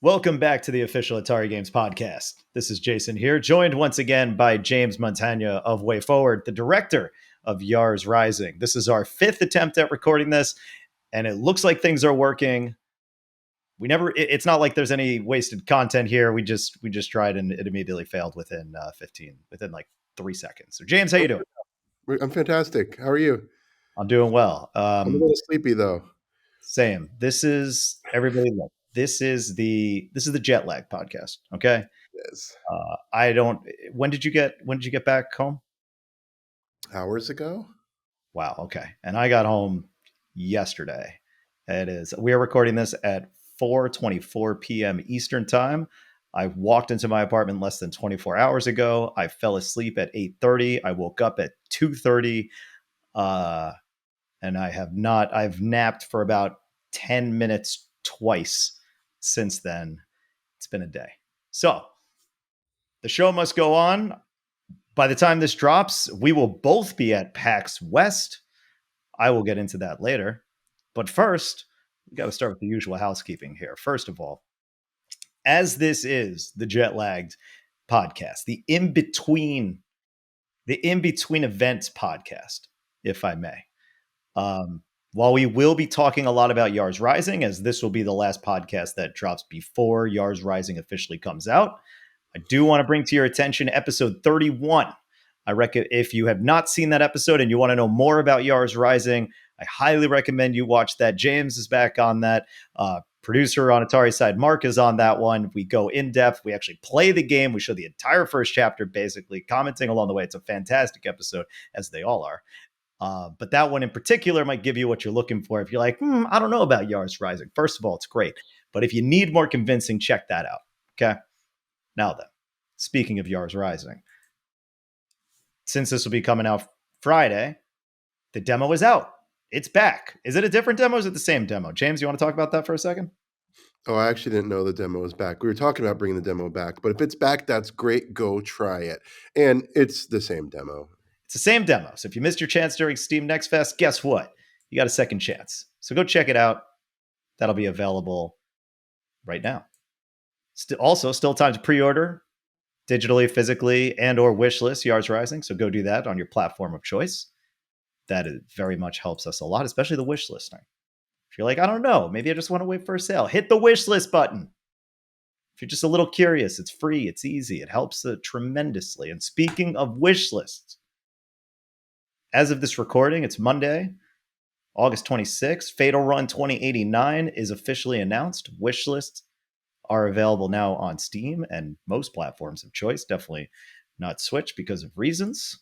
Welcome back to the official Atari Games podcast. This is Jason here, joined once again by James Montagna of WayForward, the director of Yars Rising. This is our fifth attempt at recording this, and it looks like things are working. It's not like there's any wasted content here. We just tried and it immediately failed within within like 3 seconds. So James, how you doing? I'm fantastic. How are you? I'm doing well. I'm a little sleepy though. Same. This is everybody. Look, this is the Jetlagged podcast. Okay. Yes. I don't. When did you get back home? Hours ago? Wow. Okay. And I got home yesterday. We are recording this at 4:24 p.m. Eastern time. I walked into my apartment less than 24 hours ago. I fell asleep at 8:30. I woke up at 2:30. Uh, and I've napped for about 10 minutes twice since then. It's been a day. So the show must go on. By the time this drops, we will both be at PAX West. I will get into that later. But first, we got to start with the usual housekeeping here. First of all, as this is the Jetlagged podcast, the in between events podcast, if I may. While we will be talking a lot about Yars Rising, as this will be the last podcast that drops before Yars Rising officially comes out, I do want to bring to your attention episode 31. I reckon if you have not seen that episode and you want to know more about Yars Rising, I highly recommend you watch that. James is back on that. Producer on Atari side, Mark, is on that one. We go in depth. We actually play the game. We show the entire first chapter, basically commenting along the way. It's a fantastic episode, as they all are. But that one in particular might give you what you're looking for. If you're like, I don't know about Yars Rising. First of all, it's great. But if you need more convincing, check that out. Okay. Now then, speaking of Yars Rising, since this will be coming out Friday, the demo is out. It's back. Is it a different demo or is it the same demo? James, you want to talk about that for a second? Oh, I actually didn't know the demo was back. We were talking about bringing the demo back, but if it's back, that's great. Go try it. And it's the same demo. It's the same demo. So if you missed your chance during Steam Next Fest, guess what? You got a second chance. So go check it out. That'll be available right now. Still time to pre-order digitally, physically, and or wishlist Yars Rising. So go do that on your platform of choice. That very much helps us a lot, especially the wish listing. If you're like, I don't know, maybe I just want to wait for a sale, hit the wish list button. If you're just a little curious, it's free, it's easy, it helps tremendously. And speaking of wish lists, as of this recording, it's Monday, August 26th. Fatal Run 2089 is officially announced. Wish lists are available now on Steam and most platforms of choice. Definitely not Switch because of reasons.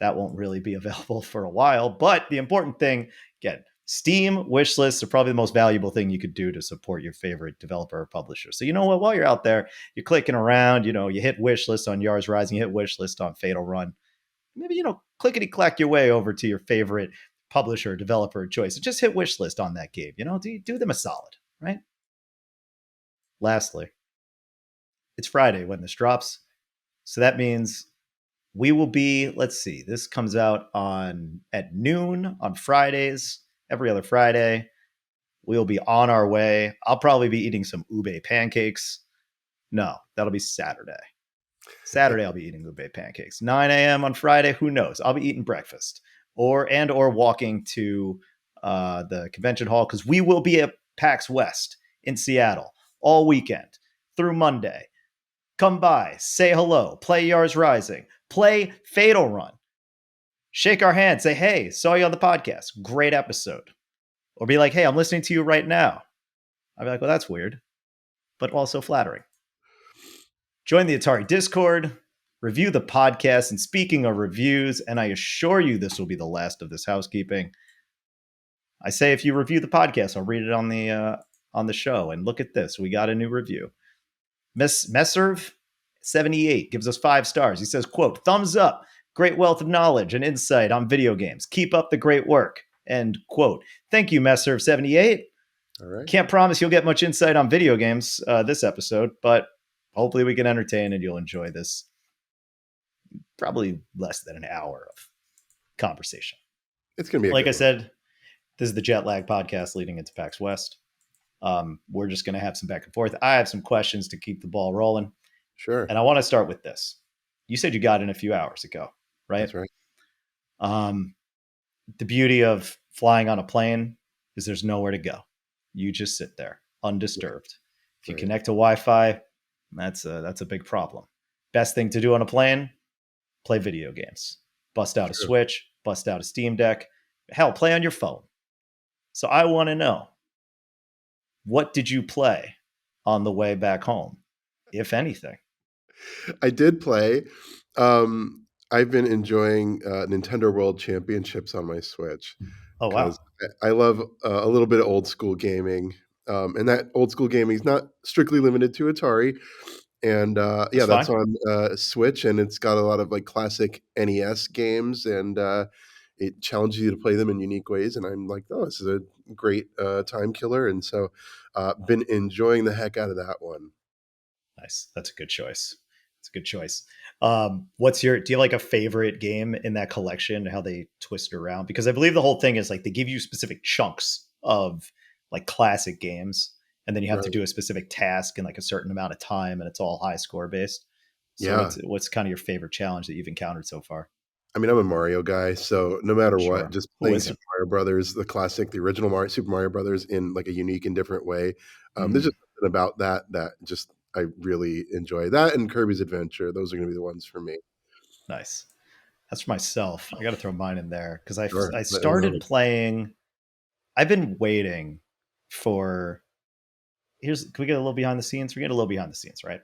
That won't really be available for a while. But the important thing, again, Steam wish lists are probably the most valuable thing you could do to support your favorite developer or publisher. So you know what? While you're out there, you're clicking around, you hit wish list on Yars Rising, you hit wish list on Fatal Run. Maybe, clickety-clack your way over to your favorite publisher, developer of choice. And just hit wish list on that game. Do them a solid, right? Lastly, it's Friday when this drops. So that means we will be, let's see, this comes out at noon on Fridays, every other Friday. We'll be on our way. I'll probably be eating some ube pancakes. No, that'll be Saturday. Saturday, I'll be eating ube pancakes. 9 a.m. on Friday, who knows? I'll be eating breakfast or walking to the convention hall because we will be at PAX West in Seattle all weekend through Monday. Come by, say hello, play Yars Rising, play Fatal Run, shake our hand, say, hey, saw you on the podcast. Great episode. Or be like, hey, I'm listening to you right now. I'll be like, well, that's weird, but also flattering. Join the Atari Discord, review the podcast. And speaking of reviews, and I assure you this will be the last of this housekeeping, I say if you review the podcast, I'll read it on the show. And look at this. We got a new review. Messerv 78 gives us 5 stars. He says, quote, thumbs up, great wealth of knowledge and insight on video games. Keep up the great work. End quote. Thank you, Messerv 78. All right. Can't promise you'll get much insight on video games this episode, but hopefully we can entertain and you'll enjoy this. Probably less than an hour of conversation. It's going to be like I said, this is the Jetlag podcast leading into PAX West. We're just going to have some back and forth. I have some questions to keep the ball rolling. Sure. And I want to start with this. You said you got in a few hours ago, right? That's right. Um, the beauty of flying on a plane is there's nowhere to go. You just sit there undisturbed. If you Right. connect to Wi-Fi, that's a big problem. Best thing to do on a plane: play video games. Bust out a True. Switch, bust out a Steam Deck. Hell, play on your phone. So I want to know, what did you play on the way back home, if anything? I did play. I've been enjoying Nintendo World Championships on my Switch Oh because wow, I love a little bit of old school gaming. And that old school gaming is not strictly limited to Atari. And that's yeah, that's fine. on Switch, and it's got a lot of like classic NES games, and it challenges you to play them in unique ways. And I'm like, oh, this is a great time killer, and so been enjoying the heck out of that one. Nice. That's a good choice. It's a good choice. What's your? Do you have like a favorite game in that collection? How they twist it around? Because I believe the whole thing is like they give you specific chunks of like classic games, and then you have to Right? do a specific task in like a certain amount of time, and it's all high score based. So Yeah. what's kind of your favorite challenge that you've encountered so far? I mean, I'm a Mario guy, so no matter what, Sure. just Who playing Super isn't? Mario Brothers, the classic, the original Mario, Super Mario Brothers, in like a unique and different way. There's Mm, just something about that that just I really enjoy. That and Kirby's Adventure; those are going to be the ones for me. nice. That's for myself. I got to throw mine in there because I Sure, I let me know. started playing. I've been waiting for. Here's Can we get a little behind the scenes? We get a little behind the scenes, right?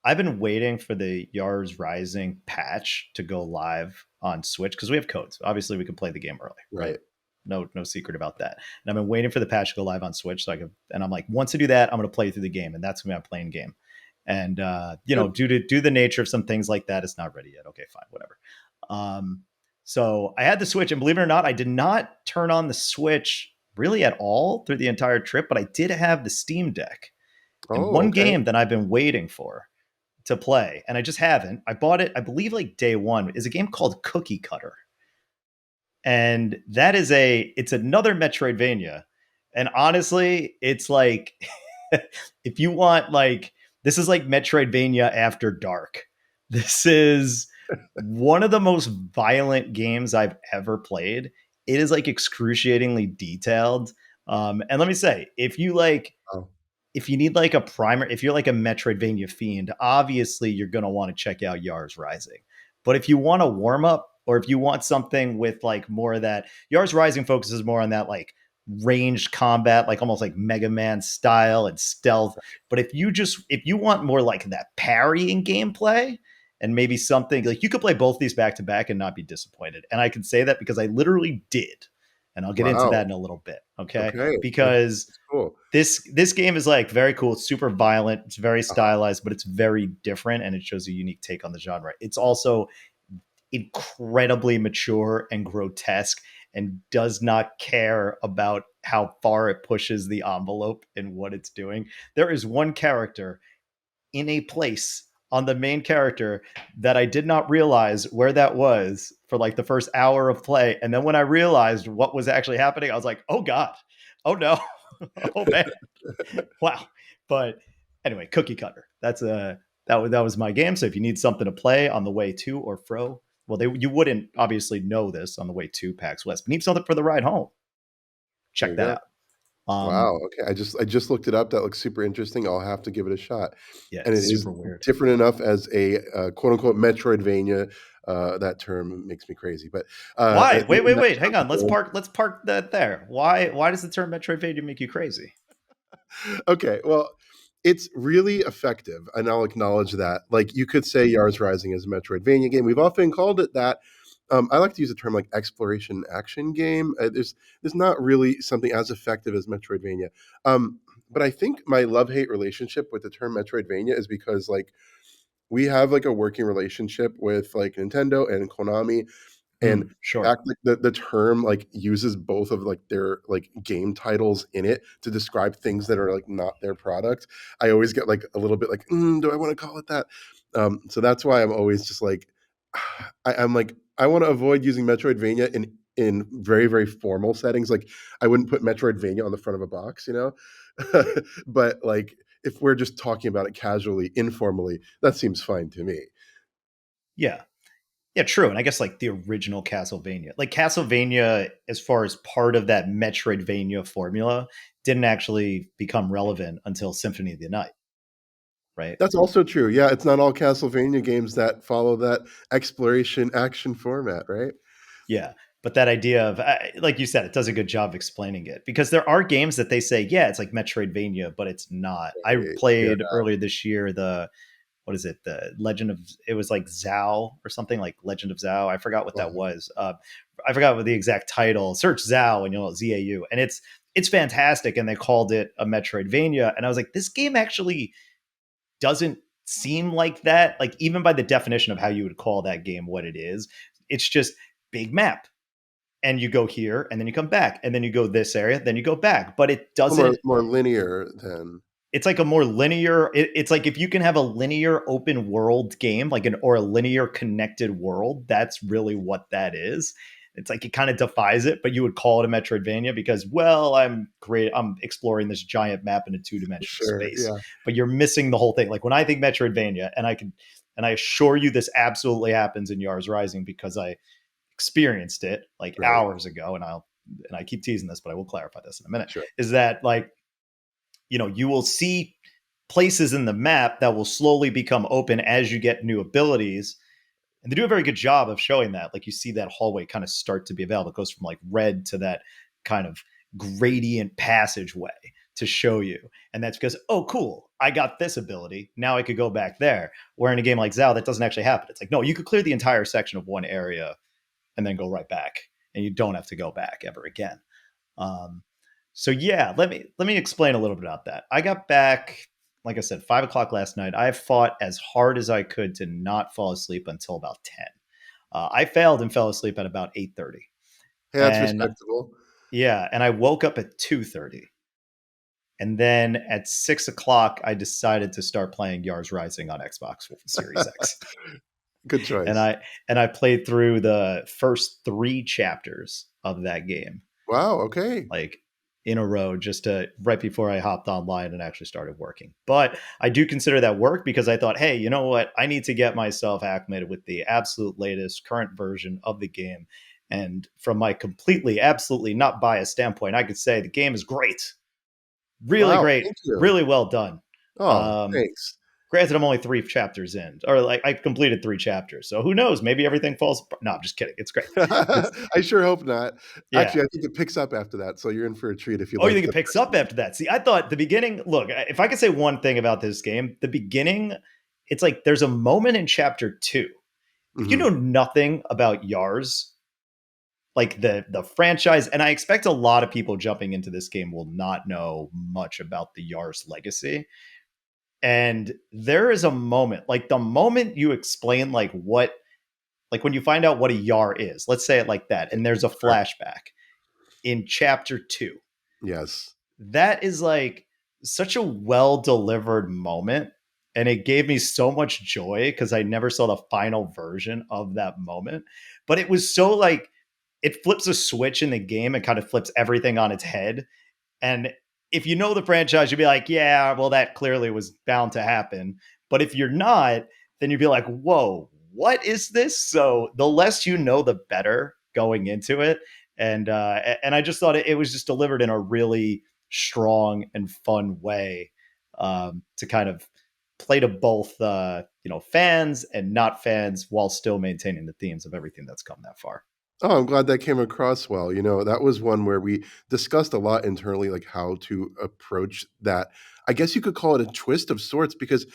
I've been waiting for the Yars Rising patch to go live on Switch because we have codes. Obviously, we can play the game early, right? Right, No secret about that. And I've been waiting for the patch to go live on Switch, so I can. And I'm like, once I do that, I'm going to play through the game, and that's going to be my playing game. And good. due to the nature of some things like that, it's not ready yet. Okay, fine, whatever. Um, so I had the Switch, and believe it or not, I did not turn on the Switch really at all through the entire trip, but I did have the Steam Deck. And Oh, one okay. game that I've been waiting for to play, and I just haven't. I bought it, I believe, like day one. Is a game called Cookie Cutter, and that is it's another Metroidvania. And honestly, it's like if you want like this is like Metroidvania after dark. This is one of the most violent games I've ever played. It is like excruciatingly detailed. And let me say, Oh, if you need like a primer, if you're like a Metroidvania fiend, obviously you're going to want to check out Yars Rising. But if you want a warm up, or if you want something with like more of that, Yars Rising focuses more on that like ranged combat, like almost like Mega Man style and stealth. But if you want more like that parrying gameplay and maybe something like you could play both these back to back and not be disappointed. And I can say that because I literally did. And I'll get into wow. that in a little bit. Okay. Okay, Because that's cool. this game is like very cool. It's super violent. It's very Uh-huh. stylized, but it's very different, and it shows a unique take on the genre. It's also incredibly mature and grotesque, and does not care about how far it pushes the envelope in what it's doing. There is one character in a place on the main character that I did not realize where that was for like the first hour of play. And then when I realized what was actually happening, I was like, oh God, oh no, oh man. Wow. But anyway, Cookie Cutter. That was my game. So if you need something to play on the way to or fro, well, you wouldn't obviously know this on the way to PAX West, but need something for the ride home. There Check you that go. out. Um, Wow, okay, I just looked it up, that looks super interesting, I'll have to give it a shot, yeah, and it's it is super weird. different enough as a, quote, unquote, "Metroidvania," that term makes me crazy, but, Why? Wait, in wait, that wait. Hang on. Let's category. park that there. Why does the term Metroidvania make you crazy? Okay, well, it's really effective, and I'll acknowledge that. Like, you could say Yars Rising is a Metroidvania game. We've often called it that. I like to use the term like exploration action game. There's not really something as effective as Metroidvania. Um, but I think my love hate relationship with the term Metroidvania is because like we have like a working relationship with like Nintendo and Konami, and the Sure. fact that the term like uses both of like their like game titles in it to describe things that are like not their product, I always get like a little bit like, do I want to call it that? So that's why I'm always just like, I'm like, I want to avoid using Metroidvania in in very, very formal settings. Like I wouldn't put Metroidvania on the front of a box, you know? But like if we're just talking about it casually, informally, that seems fine to me. Yeah. Yeah, true. And I guess like the original Castlevania, like Castlevania, as far as part of that Metroidvania formula, didn't actually become relevant until Symphony of the Night, right? That's also true. Yeah, it's not all Castlevania games that follow that exploration action format, right? Yeah. But that idea of, like you said, it does a good job of explaining it because there are games that they say, yeah, it's like Metroidvania, but it's not. I Yeah. played earlier this year what is it? The Legend of, it was like Zao or something like Legend of Zao. I forgot what that was. I forgot what the exact title. Search Zao and you'll ZAU, and it's fantastic. And they called it a Metroidvania, and I was like, this game actually doesn't seem like that. Like even by the definition of how you would call that game, what it is, it's just big map, and you go here, and then you come back, and then you go this area, then you go back. But it More doesn't, more linear than it's like a more linear, it's like if you can have a linear open world game like an or a linear connected world, that's really what that is. It's like it kind of defies it, but you would call it a Metroidvania because, well, I'm exploring this giant map in a two-dimensional sure, space, yeah, but you're missing the whole thing. Like when I think Metroidvania, and I assure you this absolutely happens in Yars Rising because I experienced it like right, hours ago, and I keep teasing this, but I will clarify this in a minute, sure. is that like, you will see places in the map that will slowly become open as you get new abilities. And they do a very good job of showing that. Like you see that hallway kind of start to be available. It goes from like red to that kind of gradient passageway to show you. And that's because, oh, cool, I got this ability. Now I could go back there. Where in a game like Zao, that doesn't actually happen. It's like, no, you could clear the entire section of one area and then go right back. And you don't have to go back ever again. Um, so yeah, let me explain a little bit about that. I got back, like I said, 5 o'clock last night. I fought as hard as I could to not fall asleep until about 10. I failed and fell asleep at about 8:30, Hey, that's and respectable. yeah, and I woke up at 2:30, and then at 6 o'clock I decided to start playing Yars Rising on Xbox Series X, Good and choice. I played through the first 3 chapters of that game Wow, okay. like in a row just to right before I hopped online and actually started working. But I do consider that work because I thought, hey, you know what? I need to get myself acclimated with the absolute latest current version of the game. And from my completely, absolutely not biased standpoint, I could say the game is great, really Wow, great, thank you. really well done. Oh, Um, thanks. Granted, I'm only 3 chapters in, or like I completed 3 chapters. So who knows? Maybe everything falls apart. No, I'm just kidding. It's great. It's I sure hope not. yeah. Actually, I think it picks up after that, so you're in for a treat if you Oh, you like think it the picks first up after that? See, I thought the beginning. Look, if I could say one thing about this game, the beginning, it's like there's a moment in chapter 2. If you know Mhm. nothing about Yars, like the franchise, and I expect a lot of people jumping into this game will not know much about the Yars legacy. And there is a moment, like the moment you explain like when you find out what a Yar is, let's say it like that, and there's a Sure. flashback in chapter 2. Yes. That is like such a well delivered moment. And it gave me so much joy because I never saw the final version of that moment. But it was so like, it flips a switch in the game and kind of flips everything on its head. And if you know the franchise, you'd be like, yeah, well, that clearly was bound to happen. But if you're not, then you'd be like, whoa, what is this? So the less you know, the better going into it. And I just thought it was just delivered in a really strong and fun way, to kind of play to both fans and not fans while still maintaining the themes of everything that's come that far. Oh, I'm glad that came across well. You know, that was one where we discussed a lot internally, like how to approach that. I guess you could call it a twist of sorts because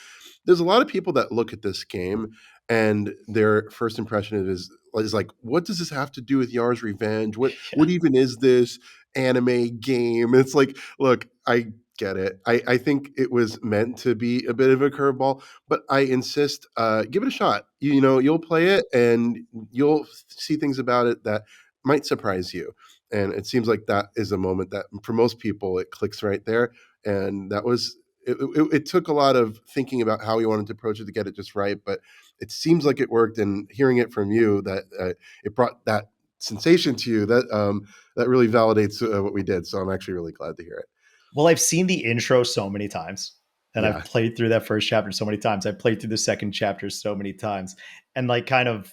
there's a lot of people that look at this game and their first impression is like, what does this have to do with Yar's Revenge? What even is this anime game? It's like, look, I get it. I think it was meant to be a bit of a curveball, but I insist, give it a shot. You know, you'll play it and you'll see things about it that might surprise you. And it seems like that is a moment that for most people it clicks right there. And that was it took a lot of thinking about how we wanted to approach it to get it just right, but it seems like it worked. And hearing it from you, that it brought that sensation to you, that really validates what we did. So I'm actually really glad to hear it. Well, I've seen the intro so many times, and I've Yeah, played through that first chapter so many times. I've played through the second chapter so many times, and like kind of,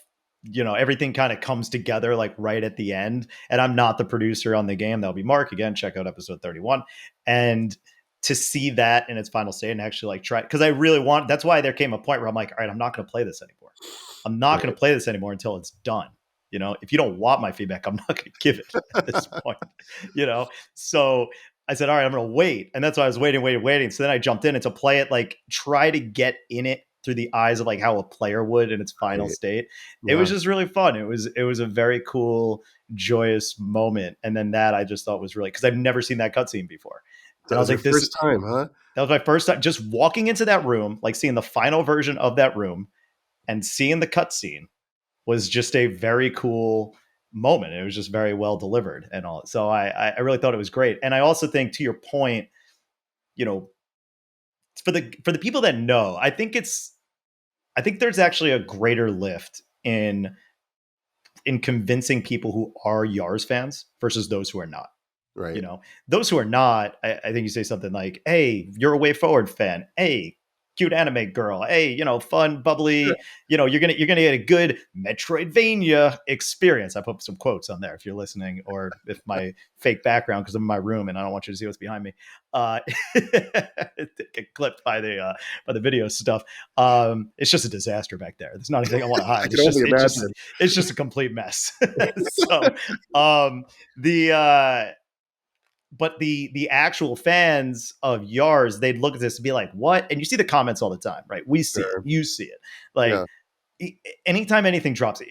everything kind of comes together like right at the end. And I'm not the producer on the game. That'll be Mark. Again, check out episode 31. And to see that in its final state and actually like try, because I really want, that's why there came a point where I'm like, all right, I'm not going to play this anymore. I'm not going right. to play this anymore until it's done. If you don't want my feedback, I'm not going to give it at this point. So I said, all right, I'm going to wait. And that's why I was waiting. So then I jumped in and to play it, like try to get in it through the eyes of like how a player would in its final Right. state. It was Yeah. just really fun. It was a very cool, joyous moment. And then that I just thought was really, because I've never seen that cutscene before. So And that I was was your like, this first time, huh? that was my first time just walking into that room, like seeing the final version of that room and seeing the cutscene was just a very cool moment. It was just very well delivered and all. So I really thought it was great. And I also think, to your point, you know, for the people that know, I think there's actually a greater lift in convincing people who are Yars fans versus those who are not. Right. Those who are not, I think you say something like, hey, you're a Way Forward fan. Hey, cute anime girl. Hey, fun, Sure. bubbly, you're gonna get a good metroidvania experience. I put some quotes on there if you're listening, or if my fake background, because I'm in my room and I don't want you to see what's behind me, get clipped by the video stuff. It's just a disaster back there. There's not anything I want to I hide. can it's only just it's just imagine. it's just a complete mess. So the but the actual fans of Yars, they'd look at this and be like, "What?" And you see the comments all the time, right? We see it, Sure. you see it. Like Yeah. anytime anything drops,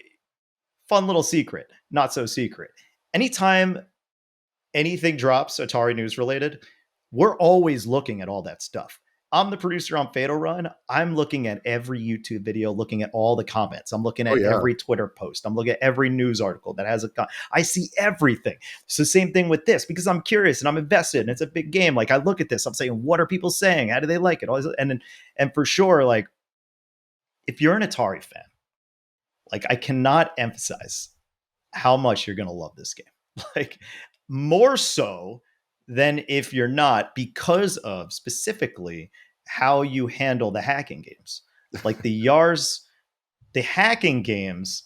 fun little secret, not so secret. Anytime anything drops Atari news related, we're always looking at all that stuff. I'm the producer on Fatal Run. I'm looking at every YouTube video, looking at all the comments. I'm looking Oh at yeah. every Twitter post. I'm looking at every news article that has I see everything. It's the same thing with this because I'm curious and I'm invested and it's a big game. Like I look at this, I'm saying, what are people saying? How do they like it? And for sure, like if you're an Atari fan, like I cannot emphasize how much you're going to love this game. Like more so than if you're not, because of specifically how you handle the hacking games. Like the hacking games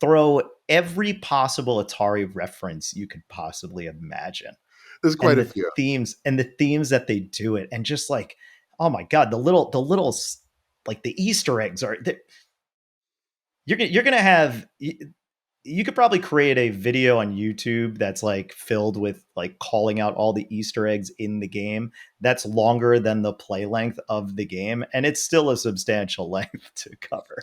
throw every possible Atari reference you could possibly imagine. There's quite And a the few. themes that they do it, and just like, oh my god, the little like the Easter eggs are, you're gonna have, you could probably create a video on YouTube that's like filled with like calling out all the Easter eggs in the game. That's longer than the play length of the game, and it's still a substantial length to cover.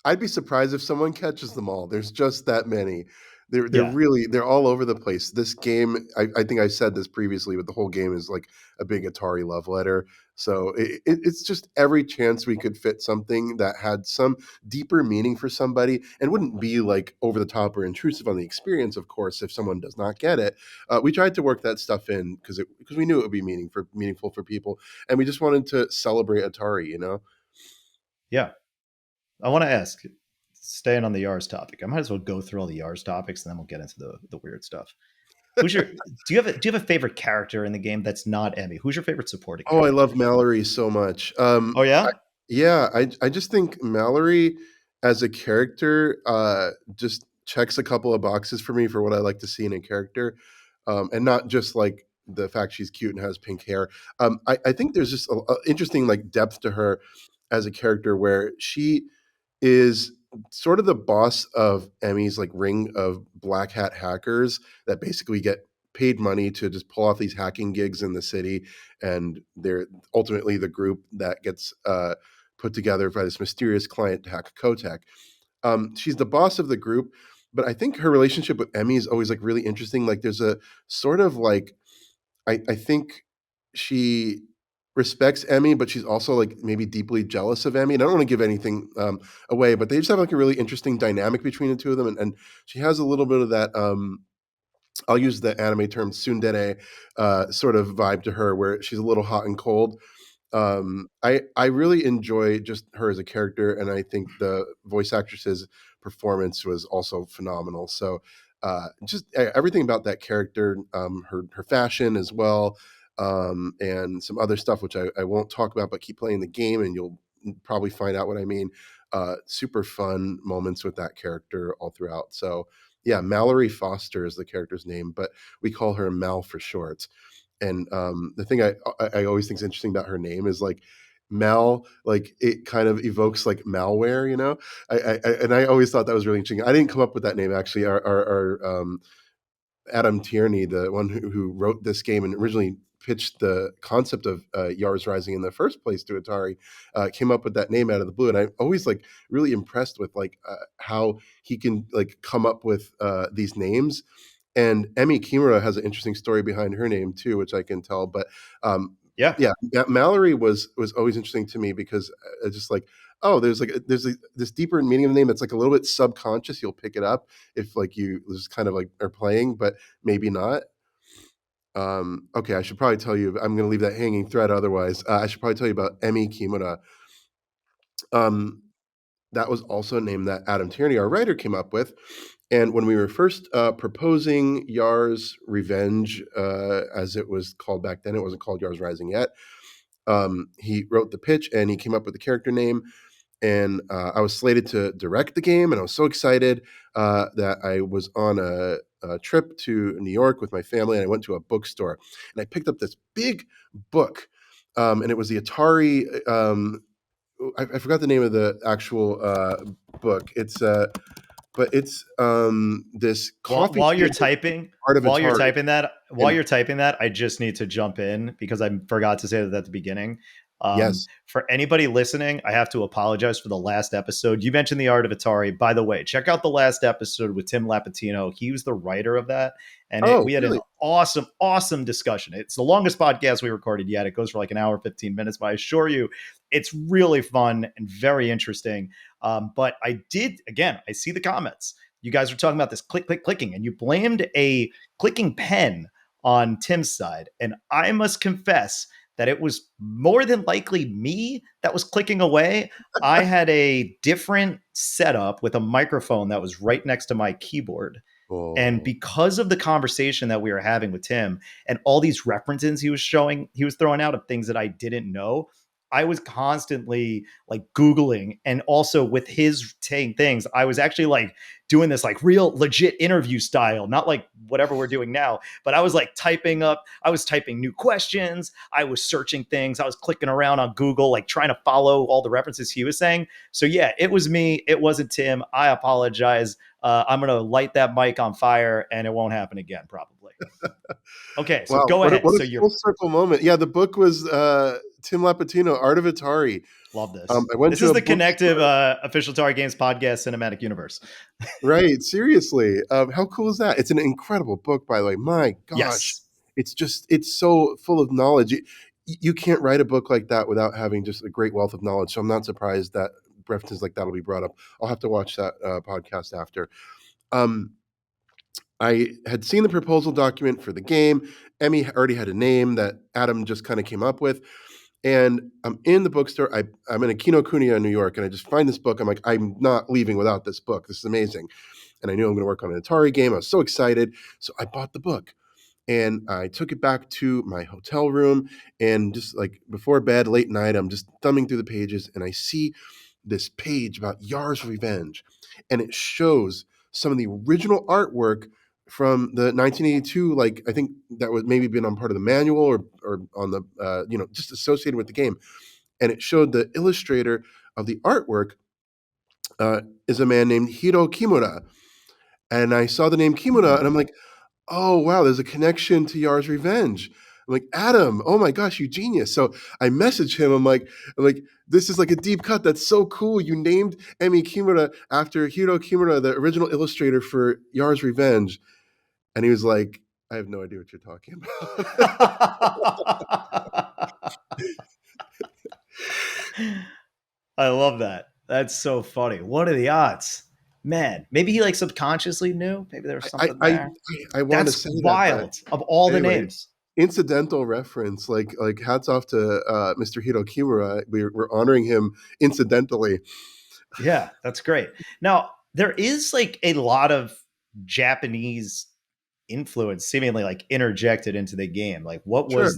I'd be surprised if someone catches them all. There's just that many. Yeah, They're all over the place. This game, I think I said this previously, but the whole game is like a big Atari love letter. So it's just every chance we could fit something that had some deeper meaning for somebody and wouldn't be like over the top or intrusive on the experience. Of course, if someone does not get it, we tried to work that stuff in because we knew it would be meaningful for people, and we just wanted to celebrate Atari. You know. yeah. I want to ask, staying on the Yars topic, I might as well go through all the Yars topics, and then we'll get into the weird stuff. Who's your? Do you have a favorite character in the game that's not Emmy? Who's your favorite supporting Oh, I character? love Mallory so much. Oh yeah, Yeah, I just think Mallory as a character just checks a couple of boxes for me for what I like to see in a character, and not just like the fact she's cute and has pink hair. I think there's just a interesting like depth to her as a character where she is sort of the boss of Emmy's like ring of black hat hackers that basically get paid money to just pull off these hacking gigs in the city, and they're ultimately the group that gets put together by this mysterious client to hack Kotek. She's the boss of the group, but I think her relationship with Emmy is always like really interesting. Like there's a sort of like I think she respects Emmy, but she's also like maybe deeply jealous of Emmy. And I don't want to give anything away, but they just have like a really interesting dynamic between the two of them. And she has a little bit of that. I'll use the anime term tsundere sort of vibe to her, where she's a little hot and cold. I really enjoy just her as a character, and I think the voice actresses performance was also phenomenal. So just everything about that character, her fashion as well, and some other stuff which I won't talk about, but keep playing the game and you'll probably find out what I mean. Super fun moments with that character all throughout. So yeah, Mallory Foster is the character's name, but we call her Mal for short. And the thing I always think is interesting about her name is like Mal, like it kind of evokes like malware, you know. And I always thought that was really interesting. I didn't come up with that name actually. Our Adam Tierney, the one who wrote this game and originally pitched the concept of Yars Rising in the first place to Atari, came up with that name out of the blue. And I'm always like really impressed with like how he can like come up with these names. And Emi Kimura has an interesting story behind her name too, which I can tell. But Yeah. yeah, Mallory was always interesting to me because it's just like, oh, there's this deeper meaning of the name that's like a little bit subconscious. You'll pick it up if like you just kind of like are playing, but maybe not. Okay, I should probably tell you. I'm going to leave that hanging thread. Otherwise, I should probably tell you about Emi Kimura. Um, that was also a name that Adam Tierney, our writer, came up with. And when we were first proposing Yars Revenge, as it was called back then, it wasn't called Yars Rising yet. He wrote the pitch and he came up with the character name. And I was slated to direct the game, and I was so excited that I was on a trip to New York with my family, and I went to a bookstore, and I picked up this big book, and it was the Atari. I forgot the name of the actual book. But it's this While coffee while you're table typing, art of Atari, while and you're typing that, I just need to jump in because I forgot to say that at the beginning. yes, For anybody listening, I have to apologize for the last episode. You mentioned the art of Atari. By the way, check out the last episode with Tim Lapatino. He was the writer of that, and oh we had an really? awesome, awesome discussion. It's the longest podcast we recorded yet. It goes for like an hour, 15 minutes, but I assure you, it's really fun and very interesting. But I did, again, I see the comments. You guys were talking about this click, click, clicking, and you blamed a clicking pen on Tim's side. And I must confess that it was more than likely me that was clicking away. I had a different setup with a microphone that was right next to my keyboard. And Oh. because of the conversation that we were having with Tim and all these references he was throwing out of things that I didn't know, I was constantly like Googling, and also with his saying things, I was actually like doing this like real legit interview style, not like whatever we're doing now, but I was like I was typing new questions. I was searching things. I was clicking around on Google, like trying to follow all the references he was saying. So yeah, it was me. It wasn't Tim. I apologize. I'm going to light that mic on fire and it won't happen again, probably. Okay, so Wow, go ahead. what a So you're full circle moment. Yeah, the book was Tim Lapatino, Art of Atari. Love this. I went This to is a the connective bookstore. official Atari Games podcast cinematic universe. Right, seriously. How cool is that? It's an incredible book, by the way. My gosh, Yes. it's so full of knowledge. You can't write a book like that without having just a great wealth of knowledge. So I'm not surprised that references like that will be brought up. I'll have to watch that podcast after. Um, I had seen the proposal document for the game. Emmy already had a name that Adam just kind of came up with. And I'm in the bookstore. I'm in Kinokuniya in New York, and I just find this book. I'm like, I'm not leaving without this book. This is amazing. And I knew I'm going to work on an Atari game. I was so excited. So I bought the book. And I took it back to my hotel room. And just like before bed, late night, I'm just thumbing through the pages. And I see this page about Yars Revenge. And it shows some of the original artwork from the 1982, like I think that was maybe been on part of the manual or on the just associated with the game, and it showed the illustrator of the artwork is a man named Hiro Kimura, and I saw the name Kimura, and I'm like, oh wow, there's a connection to Yars Revenge. I'm like, Adam, oh my gosh, you genius! So I message him. I'm like, this is like a deep cut. That's so cool. You named Emi Kimura after Hiro Kimura, the original illustrator for Yars Revenge. And he was like, I have no idea what you're talking about. I love that. That's so funny. What are the odds? Man, maybe he like subconsciously knew. Maybe there was I something I there. I want to That's say that, but wild of all the anyway, names. incidental reference. Like hats off to Mr. Hiro Kimura. We're honoring him incidentally. Yeah, that's great. Now, there is like a lot of Japanese influence seemingly like interjected into the game. Like Sure.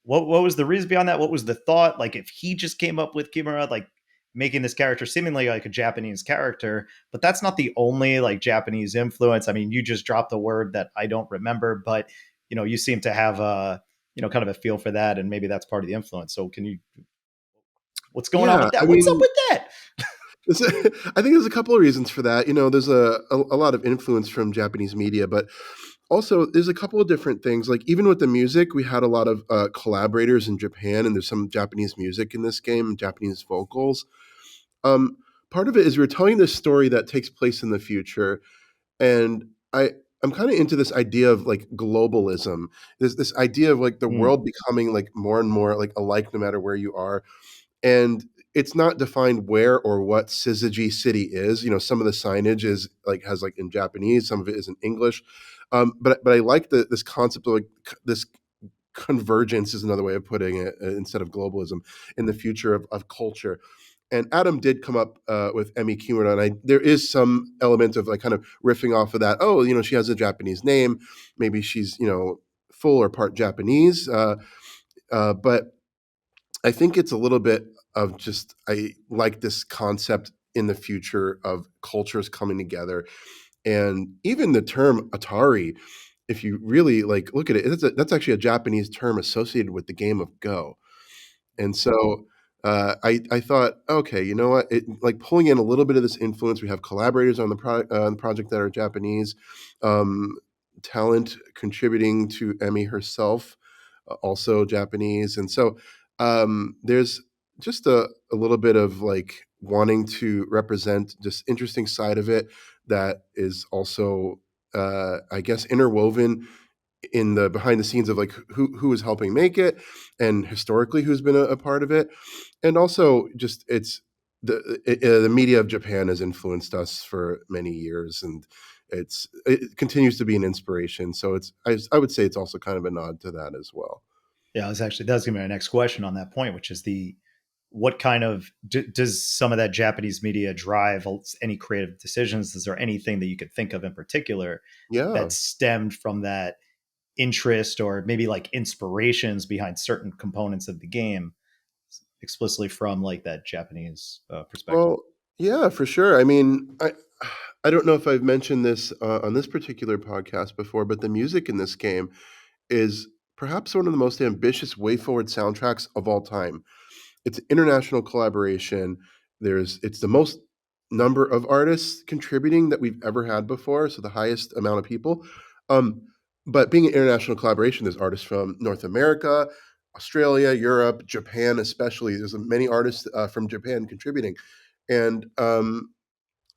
what was the reason behind that? What was the thought? Like if he just came up with Kimura, like making this character seemingly like a Japanese character, but that's not the only like Japanese influence. I mean, you just dropped a word that I don't remember, but you seem to have a kind of a feel for that, and maybe that's part of the influence. So can you what's going on Yeah, with I that? What's up mean, with that? I think there's a couple of reasons for that. There's a lot of influence from Japanese media, but also there's a couple of different things. Like even with the music, we had a lot of collaborators in Japan, and there's some Japanese music in this game, Japanese vocals. Um, Part of it is we're telling this story that takes place in the future, and I'm kind of into this idea of like globalism. There's this idea of like the Mm, world becoming like more and more like alike no matter where you are, and it's not defined where or what Syzygy City is. Some of the signage is like has like in Japanese, some of it is in English. But I like this concept of like this convergence is another way of putting it instead of globalism in the future of culture. And Adam did come up with Emi Kimura, and there is some element of like kind of riffing off of that. Oh, she has a Japanese name, maybe she's full or part Japanese, but I think it's a little bit of just I like this concept in the future of cultures coming together, and even the term Atari. If you really like look at it, that's actually a Japanese term associated with the game of Go. And so I thought, okay, you know what? Like pulling in a little bit of this influence. We have collaborators on the project that are Japanese, um, talent contributing to Emmy herself, also Japanese, and so there's just a little bit of like wanting to represent just interesting side of it that is also, I guess, interwoven in the behind the scenes of like who is helping make it and historically who's been a part of it, and also just the media of Japan has influenced us for many years, and it continues to be an inspiration, so I would say it's also kind of a nod to that as well. yeah, that's gonna be my next question on that point, which is the what kind of does some of that Japanese media drive any creative decisions? Is there anything that you could think of in particular Yeah. that stemmed from that interest or maybe like inspirations behind certain components of the game explicitly from like that Japanese perspective? Well, yeah, for sure. I mean, I don't know if I've mentioned this on this particular podcast before, but the music in this game is perhaps one of the most ambitious WayForward soundtracks of all time. It's an international collaboration. It's the most number of artists contributing that we've ever had before, so the highest amount of people. Um, but being an international collaboration, there's artists from North America, Australia, Europe, Japan, especially. There's many artists from Japan contributing, and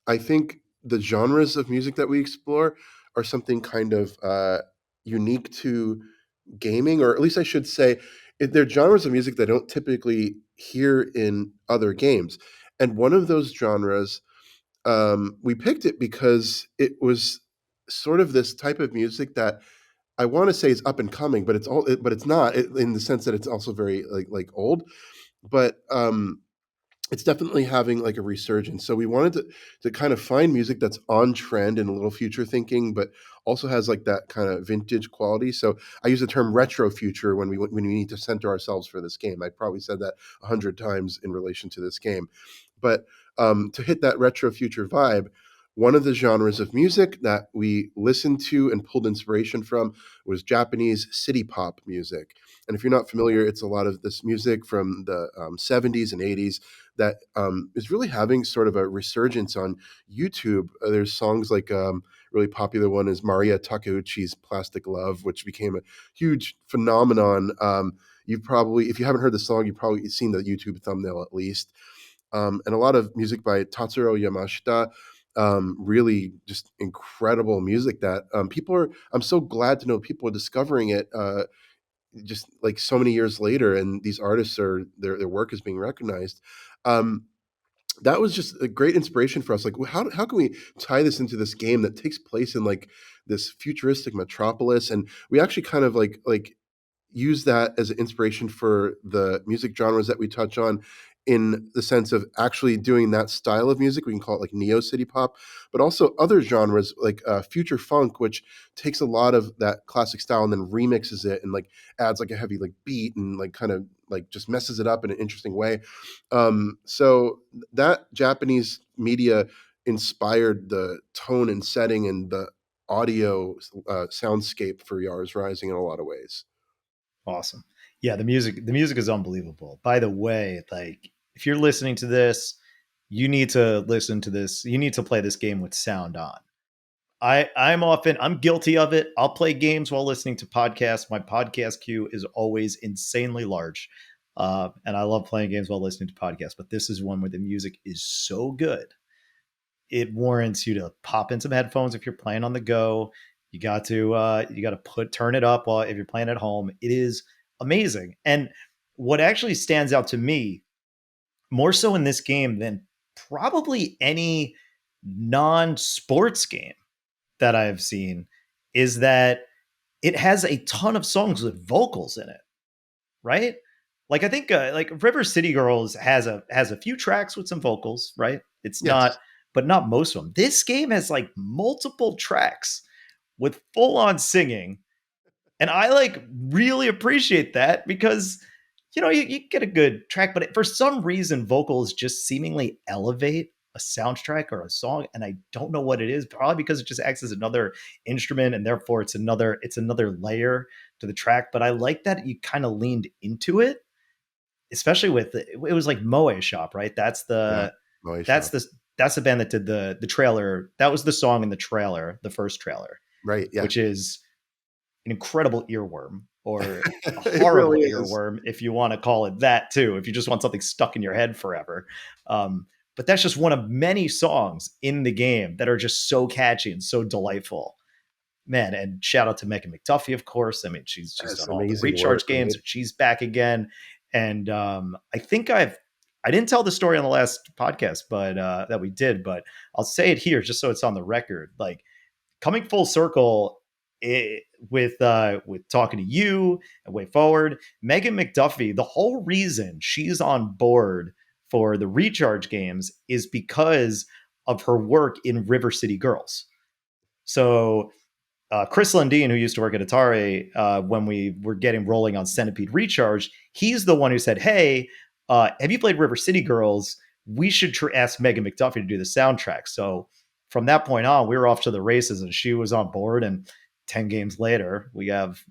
I think the genres of music that we explore are something kind of unique to gaming, or at least I should say, they're genres of music that I don't typically hear in other games. And one of those genres, we picked it because it was sort of this type of music that I want to say is up and coming, but but it's not in the sense that it's also very like old. But it's definitely having like a resurgence. So we wanted to kind of find music that's on trend and a little future thinking, but also has like that kind of vintage quality. So I use the term retro future when we need to center ourselves for this game. I probably said that 100 times in relation to this game, but to hit that retro future vibe. One of the genres of music that we listened to and pulled inspiration from was Japanese city pop music. And if you're not familiar, it's a lot of this music from the 70s and 80s that is really having sort of a resurgence on YouTube. There's songs like really popular one is Maria Takeuchi's "Plastic Love," which became a huge phenomenon. You've probably, if you haven't heard the song, you've probably seen the YouTube thumbnail at least. And a lot of music by Tatsuro Yamashita. Really just incredible music that people are. I'm so glad to know people are discovering it. Just like so many years later, and these artists are their work is being recognized. Um, that was just a great inspiration for us. Like, how can we tie this into this game that takes place in like this futuristic metropolis? And we actually kind of like use that as an inspiration for the music genres that we touch on in the sense of actually doing that style of music. We can call it like neo city pop, but also other genres like future funk, which takes a lot of that classic style and then remixes it and like adds like a heavy like beat and like kind of like just messes it up in an interesting way. So that Japanese media inspired the tone and setting and the audio soundscape for Yars Rising in a lot of ways. Awesome. Yeah, the music is unbelievable. By the way, like if you're listening to this, you need to listen to this. You need to play this game with sound on. I'm guilty of it. I'll play games while listening to podcasts. My podcast queue is always insanely large. And I love playing games while listening to podcasts, but this is one where the music is so good it warrants you to pop in some headphones if you're playing on the go. You got to put turn it up while if you're playing at home. It is amazing. And what actually stands out to me more so in this game than probably any non-sports game that I've seen is that it has a ton of songs with vocals in it, right? Like I think like River City Girls has a few tracks with some vocals, right? It's not, Yes. but not most of them. This game has like multiple tracks with full on singing, and I like really appreciate that because you get a good track, but for some reason vocals just seemingly elevate a soundtrack or a song, and I don't know what it is. Probably because it just acts as another instrument, and therefore it's another layer to the track. But I like that you kind of leaned into it, especially with it was like Moe Shop, right? That's Yeah. the Noise that's shop. the that's the band that did the trailer. That was the song in the trailer, the first trailer, Right. Yeah. which is an incredible earworm or a It horrible really is. earworm if you want to call it that too, if you just want something stuck in your head forever. But that's just one of many songs in the game that are just so catchy and so delightful, man. And shout out to Megan McDuffie, of course. I mean, she's That's done all the amazing work, recharge games, right? and she's back again. And I didn't tell the story on the last podcast, but that we did, but I'll say it here just so it's on the record. Like coming full circle with talking to you and Way Forward, Megan McDuffie, the whole reason she's on board for the recharge games is because of her work in River City Girls. So Chris Lundeen, who used to work at Atari, when we were getting rolling on Centipede Recharge, he's the one who said, "Hey, have you played River City Girls? We should ask Megan McDuffie to do the soundtrack." So from that point on, we were off to the races, and she was on board. And 10 games later, we have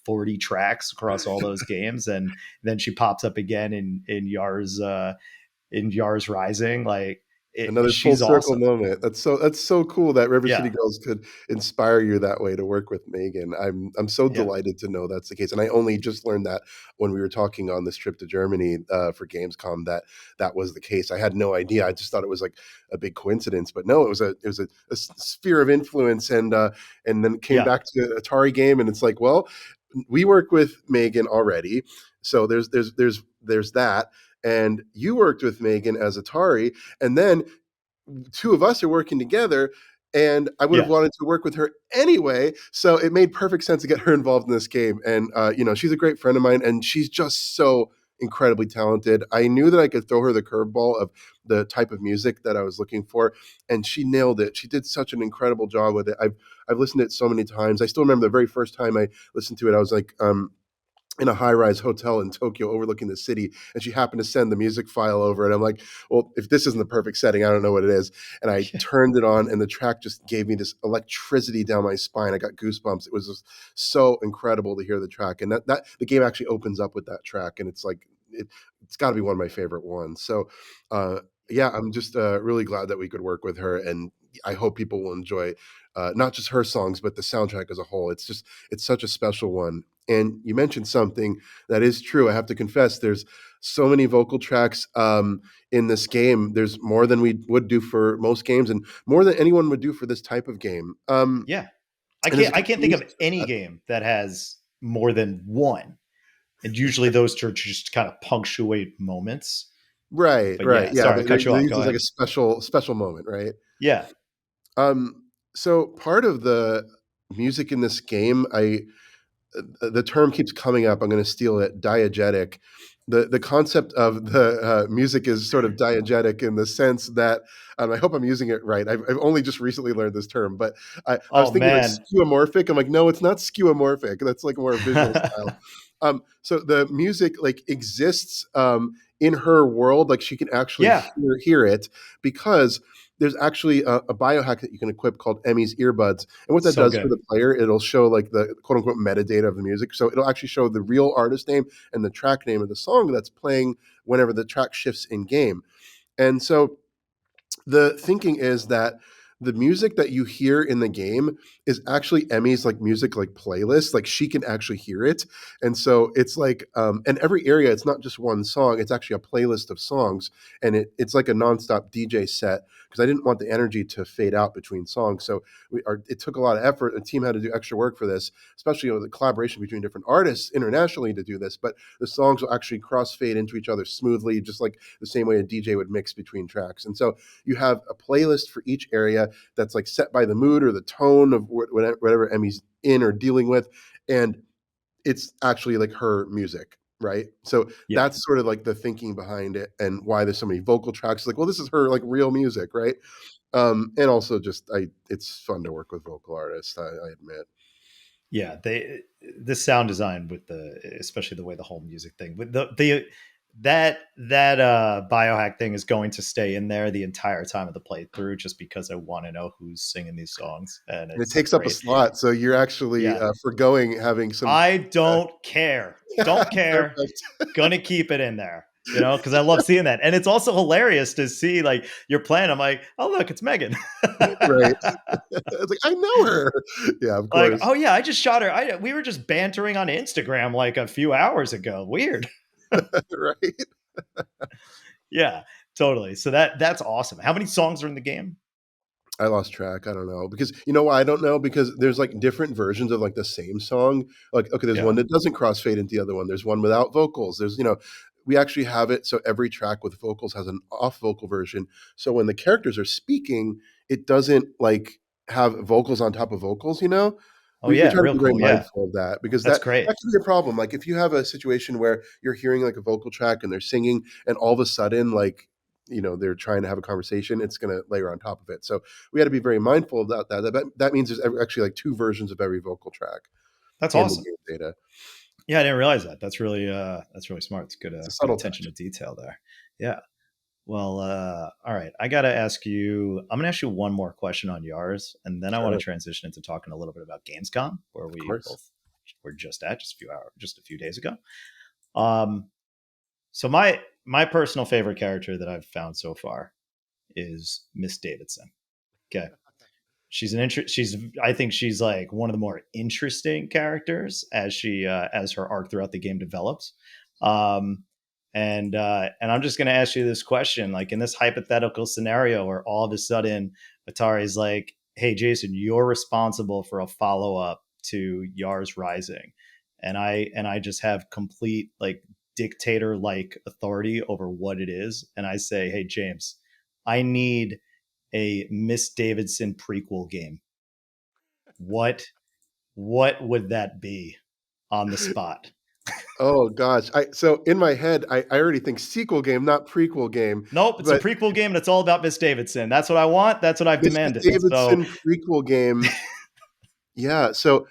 40 tracks across all those games, and then she pops up again in Yars Rising. Like Another full she's circle awesome. moment. That's so cool that River City Yeah, Girls could inspire you that way to work with Megan. I'm so yeah, delighted to know that's the case, and I only just learned that when we were talking on this trip to Germany for Gamescom that that was the case. I had no idea. I just thought it was like a big coincidence, but no, it was a sphere of influence, and then it came yeah, back to Atari game, and it's like, well, we work with Megan already, so there's that, and you worked with Megan as Atari, and then two of us are working together, and I would have yeah. wanted to work with her anyway, so it made perfect sense to get her involved in this game. And she's a great friend of mine, and she's just so incredibly talented. I knew that I could throw her the curveball of the type of music that I was looking for, and she nailed it. She did such an incredible job with it. I've listened to it so many times. I still remember the very first time I listened to it. I was like, in a high-rise hotel in Tokyo overlooking the city, and she happened to send the music file over, and I'm like, well, if this isn't the perfect setting, I don't know what it is. And I turned it on, and the track just gave me this electricity down my spine. I got goosebumps. It was just so incredible to hear the track, and that the game actually opens up with that track, and it's like it's got to be one of my favorite ones. So uh yeah, I'm just really glad that we could work with her, and I hope people will enjoy not just her songs but the soundtrack as a whole. It's such a special one. And you mentioned something that is true. I have to confess, there's so many vocal tracks in this game. There's more than we would do for most games, and more than anyone would do for this type of game. Yeah. I And there's can't a I couple can't think of reasons for any that. game that has more than one. And usually those two just kind of punctuate moments. Right, But right. yeah, Yeah, sorry, I cut you they off. use Go this like a ahead. special moment, right? Yeah. So part of the music in this game, the term keeps coming up. I'm going to steal it. Diegetic. the concept of the music is sort of diegetic in the sense that I hope I'm using it right. I've only just recently learned this term, but I was Oh thinking like man. skeuomorphic. I'm like, no, it's not skeuomorphic. That's like more visual style. So the music like exists in her world, like she can actually Yeah. hear it because there's actually a biohack that you can equip called Emmy's earbuds. And what that So does for good. the player, it'll show like the quote unquote metadata of the music. So it'll actually show the real artist name and the track name of the song that's playing whenever the track shifts in game. And so the thinking is that the music that you hear in the game is actually Emmy's like music like playlist. Like she can actually hear it, and so it's like and every area it's not just one song. It's actually a playlist of songs, and it's like a nonstop DJ set because I didn't want the energy to fade out between songs. So it took a lot of effort. The team had to do extra work for this, especially with the collaboration between different artists internationally to do this. But the songs will actually crossfade into each other smoothly, just like the same way a DJ would mix between tracks. And so you have a playlist for each area that's like set by the mood or the tone of whatever Emmy's in or dealing with, and it's actually like her music, right? So Yeah. that's sort of like the thinking behind it and why there's so many vocal tracks. Like, well, this is her like real music, right? And also just it's fun to work with vocal artists. I admit. Yeah, the sound design with the, especially the way the whole music thing with the that biohack thing is going to stay in there the entire time of the playthrough, just because I want to know who's singing these songs, and And it it's takes up a great. slot, so you're actually Yeah, foregoing having some. I don't care. Don't care. Perfect. Gonna keep it in there. Because I love seeing that, and it's also hilarious to see like your plan. I'm like, oh look, it's Megan. Right. It's like I know her. Yeah, of Like, course. oh yeah, I just shot her. We were just bantering on Instagram like a few hours ago. Weird. Right. Yeah, totally. So that's awesome. How many songs are in the game? I lost track. I don't know because you know why I don't know because there's like different versions of like the same song. Like okay, there's one Yeah. that doesn't crossfade into the other one. There's one without vocals. There's we actually have it so every track with vocals has an off vocal version. So when the characters are speaking, it doesn't like have vocals on top of vocals. Oh We yeah, try to real be very cool. Yeah, mindful of that because that's that great. can be a problem. Like if you have a situation where you're hearing like a vocal track and they're singing, and all of a sudden like they're trying to have a conversation, it's going to layer on top of it. So we had to be very mindful about that. That means there's actually like two versions of every vocal track That's in the awesome. game data. Yeah, I didn't realize that. That's really smart. It's It's a good subtle attention touch. to detail there. Yeah. Well, all right. I got to ask you. I'm gonna ask you one more question on Yars, and then I want to Sure, transition into talking a little bit about Gamescom, where of we course. both were just at just a few days ago. Um, so my personal favorite character that I've found so far is Miss Davidson. Okay. She's I think she's like one of the more interesting characters as her arc throughout the game develops. Um and I'm just going to ask you this question, like in this hypothetical scenario where all of a sudden Atari's like, "Hey Jason, you're responsible for a follow-up to Yars Rising." And I just have complete like dictator like authority over what it is, and I say, "Hey James, I need a Miss Davidson prequel game. What what would that be on the spot?" Oh gosh, I so in my head I already think sequel game, not prequel game, Nope, it's a but prequel game and it's all about Miss Davidson. That's what I want. That's what I've Mrs. demanded. So Davidson prequel game. Yeah, so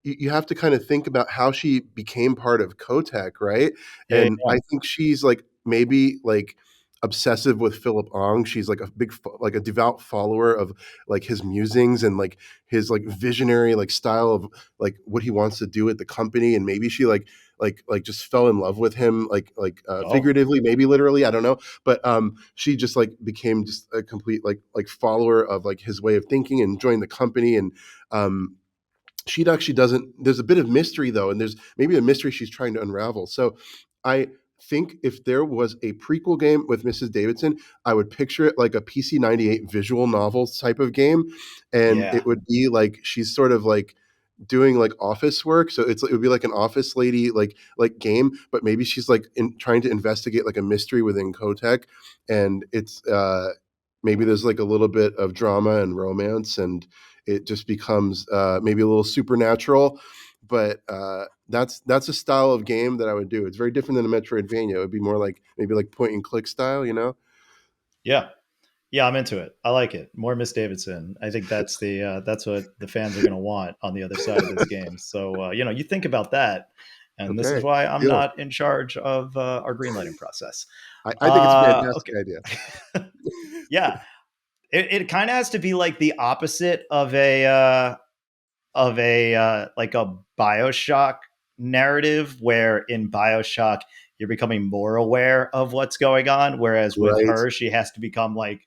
you have to kind of think about how she became part of Kotek, right? yeah, And yeah. I think she's like maybe like obsessive with Philip Ong. She's like a like a devout follower of like his musings and like his like visionary like style of like what he wants to do at the company. And maybe she like just fell in love with him Oh, figuratively, maybe literally, I don't know. But she just like became just a complete like follower of like his way of thinking and joined the company. And um she actually doesn't, there's a bit of mystery though, and there's maybe a mystery she's trying to unravel. So I think if there was a prequel game with Mrs. Davidson, I would picture it like a PC 98 visual novel type of game, and yeah. it would be like she's sort of like doing like office work, so it would be like an office lady like game, but maybe she's like trying to investigate like a mystery within Kotek, and it's maybe there's like a little bit of drama and romance, and it just becomes maybe a little supernatural. but that's a style of game that I would do. It's very different than a Metroidvania. It would be more like maybe like point and click style, you know? Yeah. Yeah, I'm into it. I like it. More Miss Davidson. I think that's what the fans are going to want on the other side of this game. So you think about that, and this is Okay, why I'm deal. not in charge of our greenlighting process. I think it's a fantastic idea. Okay. Yeah, it kind of has to be like the opposite of a like a BioShock narrative, where in BioShock you're becoming more aware of what's going on, whereas with Right. her she has to become like,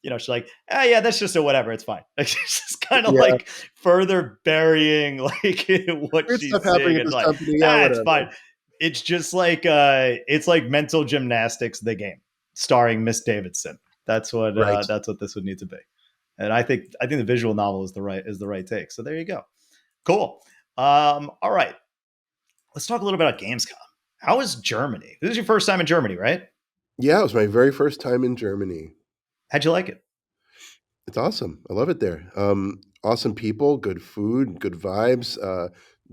she's like, yeah, that's just a whatever, it's fine. Like, she's just kind of Yeah. like further burying like what Weird stuff she's happening seeing. at It's this like, company. Yeah, it's whatever. fine. It's just like it's like mental gymnastics, the game, starring Miss Davidson. Right. That's what this would need to be. And I think the visual novel is the right take. So there you go. Cool. All right. Let's talk a little bit about Gamescom. How is Germany? This is your first time in Germany, right? Yeah, it was my very first time in Germany. How'd you like it? It's awesome. I love it there. Awesome people, good food, good vibes,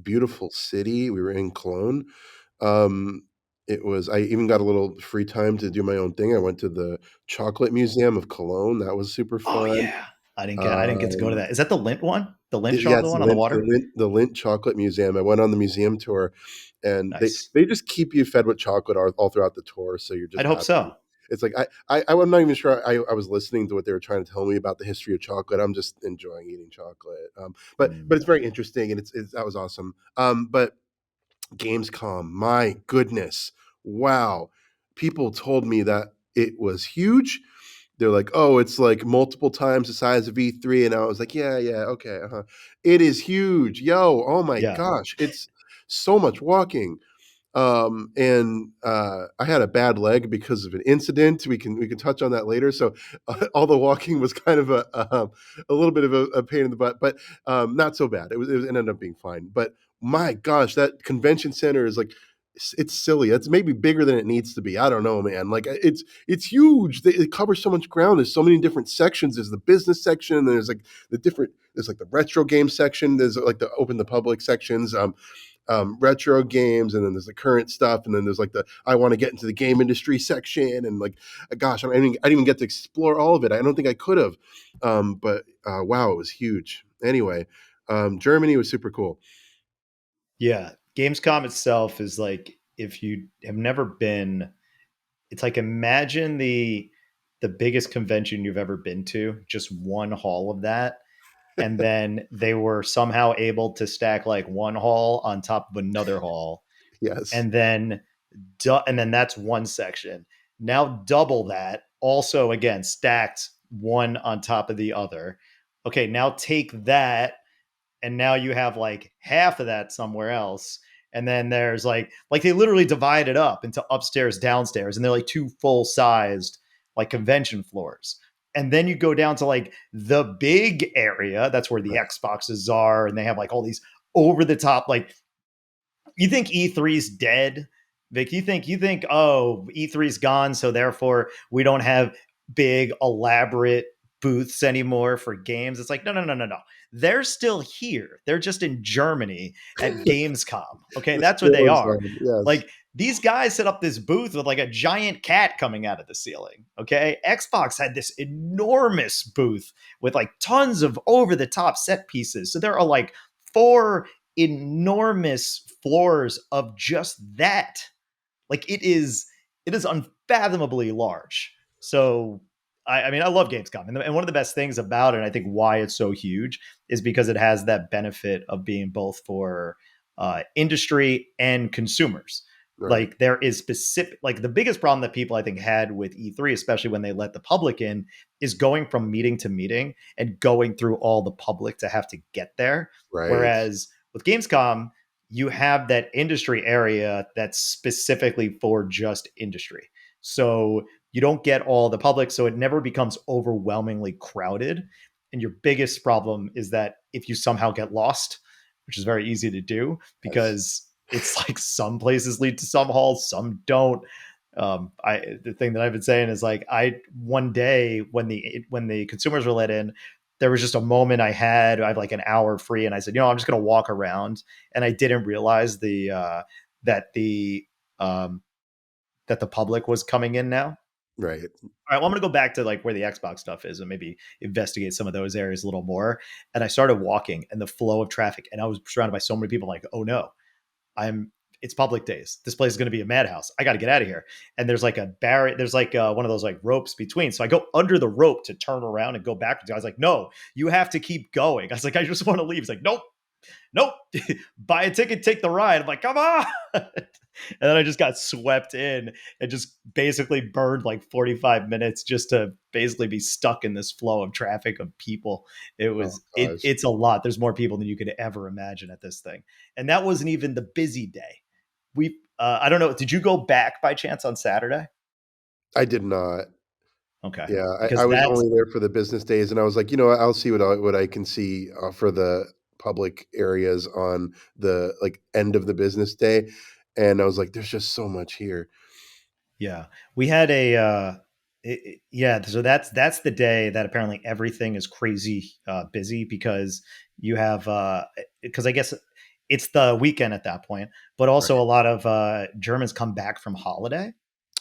beautiful city. We were in Cologne. Um, I even got a little free time to do my own thing. I went to the Chocolate Museum of Cologne. That was super Oh fun. yeah. I didn't get to go to Um, that. Is that the Lint one? The Lint Yeah, chocolate it's one on the water? The Lindt Chocolate Museum. I went on the museum tour, and Nice. they just keep you fed with chocolate all throughout the tour, so you're I'd just hope happy. so. It's like I'm not even sure I was listening to what they were trying to tell me about the history of chocolate. I'm just enjoying eating chocolate. But Mm. it's very interesting, and it's that was awesome. But Gamescom, my goodness, wow! People told me that it was huge. They're like, "Oh, it's like multiple times the size of E3," and I was like, "Yeah, yeah, okay, uh-huh." It is huge, yo! Oh my Yeah. gosh, it's so much walking. And I had a bad leg because of an incident. We can touch on that later. So all the walking was kind of a little bit of a pain in the butt, but not so bad. It ended up being fine. But my gosh, that convention center is like it's silly. It's maybe bigger than it needs to be. I don't know, man. Like it's huge. It covers so much ground. There's so many different sections. There's the business section. There's like there's like the retro game section. There's like the open the public sections. Retro games, and then there's the current stuff, and then there's like the I want to get into the game industry section, and like, gosh, I didn't even get to explore all of it. I don't think I could have, but wow, it was huge. Anyway, Germany was super cool. Yeah. Gamescom itself is like, if you have never been, it's like, imagine the biggest convention you've ever been to, just one hall of that. And then they were somehow able to stack like one hall on top of another hall. Yes, And then and then that's one section. Now double that, also again stacked one on top of the other. Okay, now take that, and now you have like half of that somewhere else. And then there's like they literally divide it up into upstairs, downstairs, and they're like two full sized like convention floors. And then you go down to like the big area. That's where the right. Xboxes are, and they have like all these over the top, like, you think E3's dead, Vic? You think oh, E3's gone, so therefore we don't have big elaborate booths anymore for games? It's like, no, no, no, no, no. They're still here. They're just in Germany at Gamescom. Okay, The that's where they spoilers are. line, yes, Like, these guys set up this booth with like a giant cat coming out of the ceiling. Okay, Xbox had this enormous booth with like tons of over the top set pieces. So there are like four enormous floors of just that. Like, it is unfathomably large. So I mean, I love Gamescom, and one of the best things about it, and I think why it's so huge, is because it has that benefit of being both for industry and consumers. right, Like, there is specific, like, the biggest problem that people I think had with E3, especially when they let the public in, is going from meeting to meeting and going through all the public to have to get there. right. Whereas with Gamescom, you have that industry area that's specifically for just industry. So you don't get all the public, so it never becomes overwhelmingly crowded. And your biggest problem is that if you somehow get lost, which is very easy to do Yes, because it's like some places lead to some halls, some don't. The thing that I've been saying is like, I one day when the consumers were let in, there was just a moment I have like an hour free, and I said, I'm just going to walk around, and I didn't realize that the um, that the public was coming in now. Right. All right, well, I'm going to go back to like where the Xbox stuff is and maybe investigate some of those areas a little more. And I started walking and the flow of traffic, and I was surrounded by so many people. Like, oh no, I'm it's public days. This place is going to be a madhouse. I got to get out of here. And there's like a barrier. There's like one of those like ropes between. So I go under the rope to turn around and go backwards. I was like, no, you have to keep going. I was like, I just want to leave. He's like, nope, nope, buy a ticket, take the ride. I'm like, come on. And then I just got swept in and just basically burned like 45 minutes just to basically be stuck in this flow of traffic of people. Oh gosh. It's a lot. There's more people than you could ever imagine at this thing. And that wasn't even the busy day. I don't know. Did you go back by chance on Saturday? I did not. Okay. Yeah, I Because was that's only there for the business days, and I was like, I'll see what I can see for the public areas on the like end of the business day, and I was like, there's just so much here. Yeah, we had yeah, so that's the day that apparently everything is crazy busy because you have because I guess it's the weekend at that point, but also a Right. lot of Germans come back from holiday,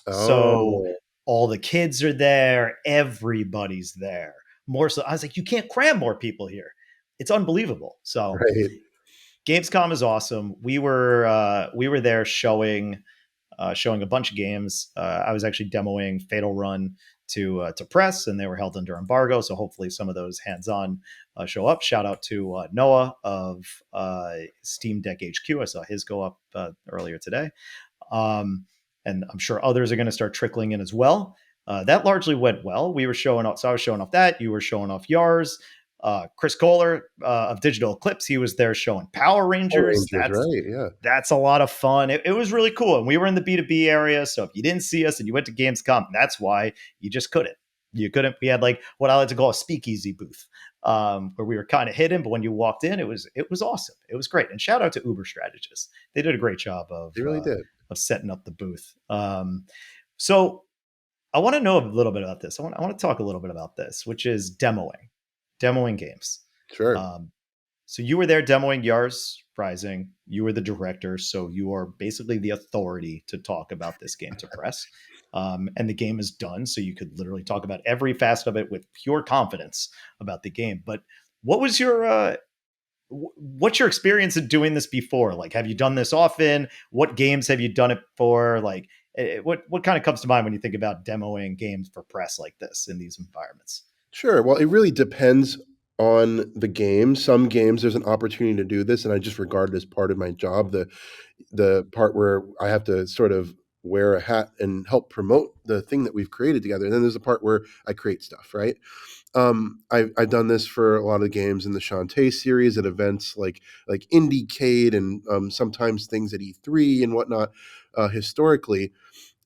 so Oh, all the kids are there, everybody's there. More so, I was like, you can't cram more people here. It's unbelievable. So right. Gamescom is awesome. We were there showing a bunch of games. I was actually demoing Fatal Run to press, and they were held under embargo. So hopefully, some of those hands-on show up. Shout out to Noah of Steam Deck HQ. I saw his go up earlier today, um, and I'm sure others are going to start trickling in as well. That largely went well. We were showing off, so I was showing off that. You were showing off Yars. Chris Kohler of Digital Eclipse, he was there showing Power Power Rangers. Rangers, right? Yeah, That's a lot of fun. It was really cool. And we were in the B2B area. So if you didn't see us and you went to Gamescom, that's why you just couldn't. You couldn't. We had like what I like to call a speakeasy booth, where we were kind of hidden, but when you walked in, it was awesome. It was great. And shout out to Uber Strategists. They did a great job they really did. of setting up the booth. So I want to know a little bit about this. I want to talk a little bit about this, which is demoing games. Sure. Um, so you were there demoing Yars Rising. You were the director, so you are basically the authority to talk about this game to press. And the game is done, so you could literally talk about every facet of it with pure confidence about the game. But what was your what's your experience in doing this before? Like, have you done this often? What games have you done it for? Like, what kind of comes to mind when you think about demoing games for press like this in these environments? Sure. Well, it really depends on the game. Some games there's an opportunity to do this, and I just regard it as part of my job. The part where I have to sort of wear a hat and help promote the thing that we've created together. And then there's a part where I create stuff, right? I've done this for a lot of the games in the Shantae series at events like IndieCade and sometimes things at E3 and whatnot historically,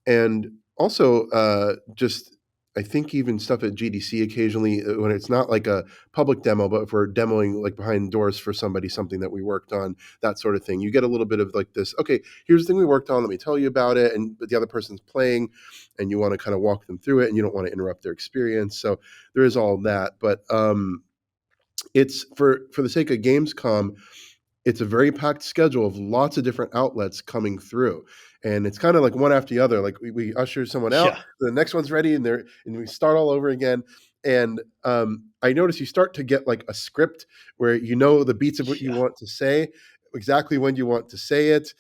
and also just I think even stuff at GDC occasionally when it's not like a public demo, but if we're demoing like behind doors for somebody something that we worked on, that sort of thing. You get a little bit of like this. Okay, here's the thing we worked on. Let me tell you about it. And but the other person's playing, and you want to kind of walk them through it, and you don't want to interrupt their experience. So there is all that, but it's for the sake of Gamescom, it's a very packed schedule of lots of different outlets coming through, and it's kind of like one after the other. Like we usher someone out, Yeah, the next one's ready, and we start all over again. And I notice you start to get like a script where you know the beats of what you yeah. want to say, exactly when you want to say it.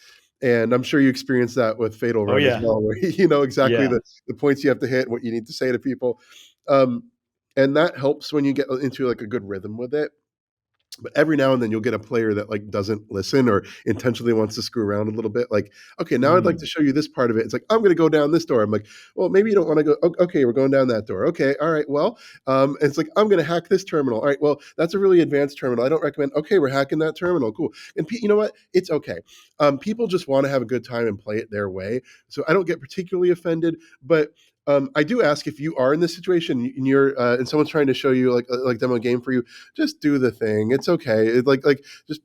And I'm sure you experienced that with Fatal Oh Run as yeah, well, where you know exactly yeah. the points you have to hit, what you need to say to people. Um, and that helps when you get into like a good rhythm with it, but every now and then you'll get a player that like doesn't listen or intentionally wants to screw around a little bit, like, okay, now I'd like to Mm. show you this part of it. It's like, I'm going to go down this door. I'm like, well, maybe you don't want to go. Okay, we're going down that door. Okay, all right, well, it's like, I'm going to hack this terminal. All right, well, that's a really advanced terminal, I don't recommend. Okay, we're hacking that terminal, cool. And you know what, it's okay. People just want to have a good time and play it their way, so I don't get particularly offended. But I do ask, if you are in this situation and you're and someone's trying to show you like demo a game for you, just do the thing. It's okay. Like just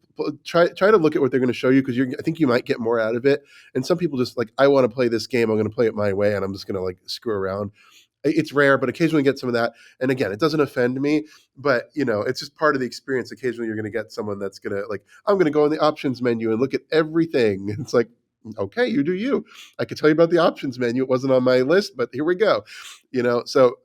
try to look at what they're going to show you, because I think you might get more out of it. And some people just like, I want to play this game, I'm going to play it my way, and I'm just going to like screw around. It's rare, but occasionally get some of that. And again, it doesn't offend me, but it's just part of the experience. Occasionally you're going to get someone that's going to, like, I'm going to go in the options menu and look at everything. It's like, okay, you do you. I could tell you about the options menu. It wasn't on my list, but here we go. So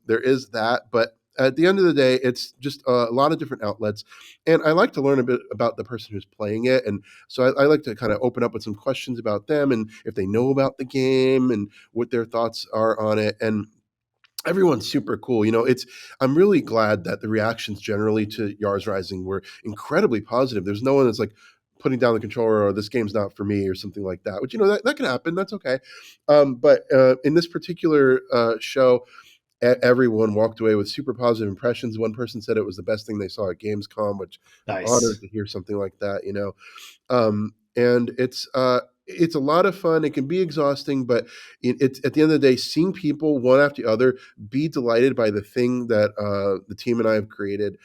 there is that. But at the end of the day, it's just a lot of different outlets. And I like to learn a bit about the person who's playing it. And so I like to kind of open up with some questions about them and if they know about the game and what their thoughts are on it. And everyone's super cool. I'm really glad that the reactions generally to Yars Rising were incredibly positive. There's no one that's like putting down the controller or this game's not for me or something like that, which, that can happen. That's okay. But in this particular show, everyone walked away with super positive impressions. One person said it was the best thing they saw at Gamescom, which I'm honored Nice. to hear something like that. And it's a lot of fun. It can be exhausting, but it's at the end of the day, seeing people one after the other be delighted by the thing that the team and I have created.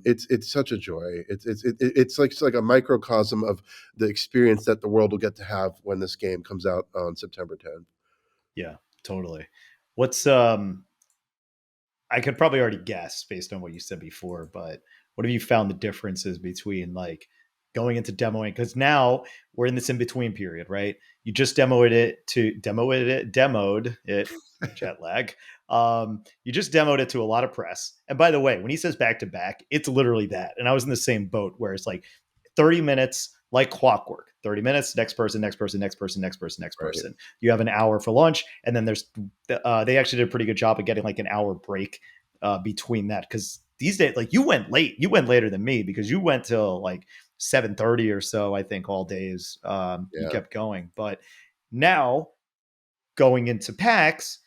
It's such a joy. It's like a microcosm of the experience that the world will get to have when this game comes out on September 10th. Yeah, totally. What's I could probably already guess based on what you said before, but what have you found the differences between like going into demoing? Because now we're in this in between period, right? You just demoed it, jet lag. You just demoed it to a lot of press. And by the way, when he says back to back, it's literally that. And I was in the same boat where it's like 30 minutes like clockwork. 30 minutes, next person, next person, next person, next person, next Right. person. You have an hour for lunch, and then they actually did a pretty good job of getting like an hour break between that, because these days, like, you went late, you went later than me because you went till like 7:30 or so, I think, all days. You Yeah. kept going, but now going into PAX,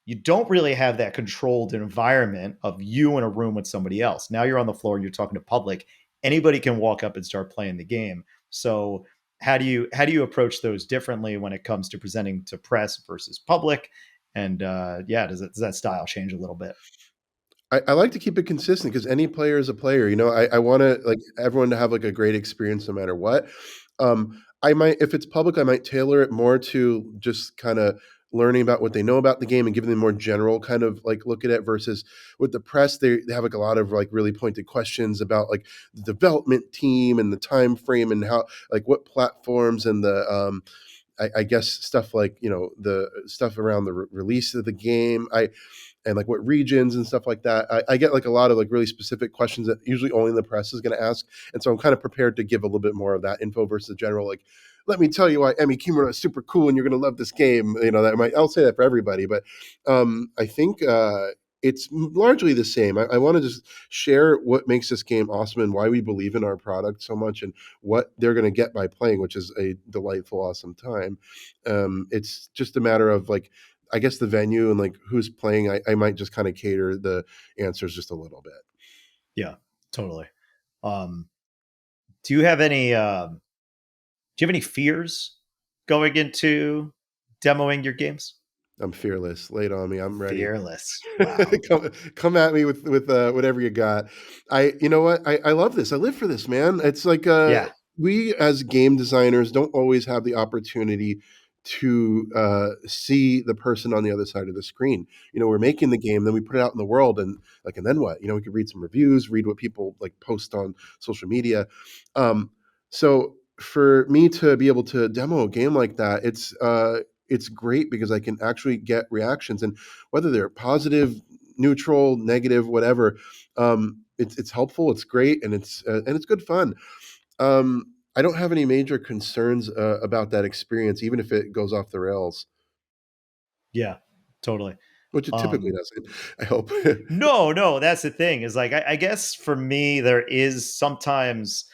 you don't really have that controlled environment of you in a room with somebody else. Now you're on the floor and you're talking to public. Anybody can walk up and start playing the game. So how do you approach those differently when it comes to presenting to press versus public? And yeah, does that style change a little bit? I like to keep it consistent because any player is a player. I want to like everyone to have like a great experience no matter what. I might, if it's public, I might tailor it more to just kind of learning about what they know about the game and giving them more general kind of like look at it versus with the press, they have like a lot of like really pointed questions about like the development team and the time frame and how like what platforms and the I guess stuff like the stuff around the release of the game. And like what regions and stuff like that. I get like a lot of like really specific questions that usually only the press is going to ask, and so I'm kind of prepared to give a little bit more of that info versus the general. Like, let me tell you why Emi Kimura is super cool and you're going to love this game. I'll say that for everybody, but I think it's largely the same. I want to just share what makes this game awesome and why we believe in our product so much and what they're going to get by playing, which is a delightful, awesome time. It's just a matter of like I guess the venue and like who's playing, I might just kind of cater the answers just a little bit. Yeah, totally. Um, do you have any do you have any fears going into demoing your games? I'm fearless. Lay it on me. I'm ready. Fearless. Wow. come at me with whatever you got. You know what? I love this. I live for this, man. It's like Yeah. we as game designers don't always have the opportunity to see the person on the other side of the screen. We're making the game, then we put it out in the world, and then what? We could read some reviews, read what people like post on social media. Um, so for me to be able to demo a game like that, it's great because I can actually get reactions, and whether they're positive, neutral, negative, whatever, it's helpful. It's great, and it's good fun. I don't have any major concerns about that experience, even if it goes off the rails, Yeah. Totally. which it typically Um, doesn't. I hope. no, no, that's the thing is like I guess for me there is sometimes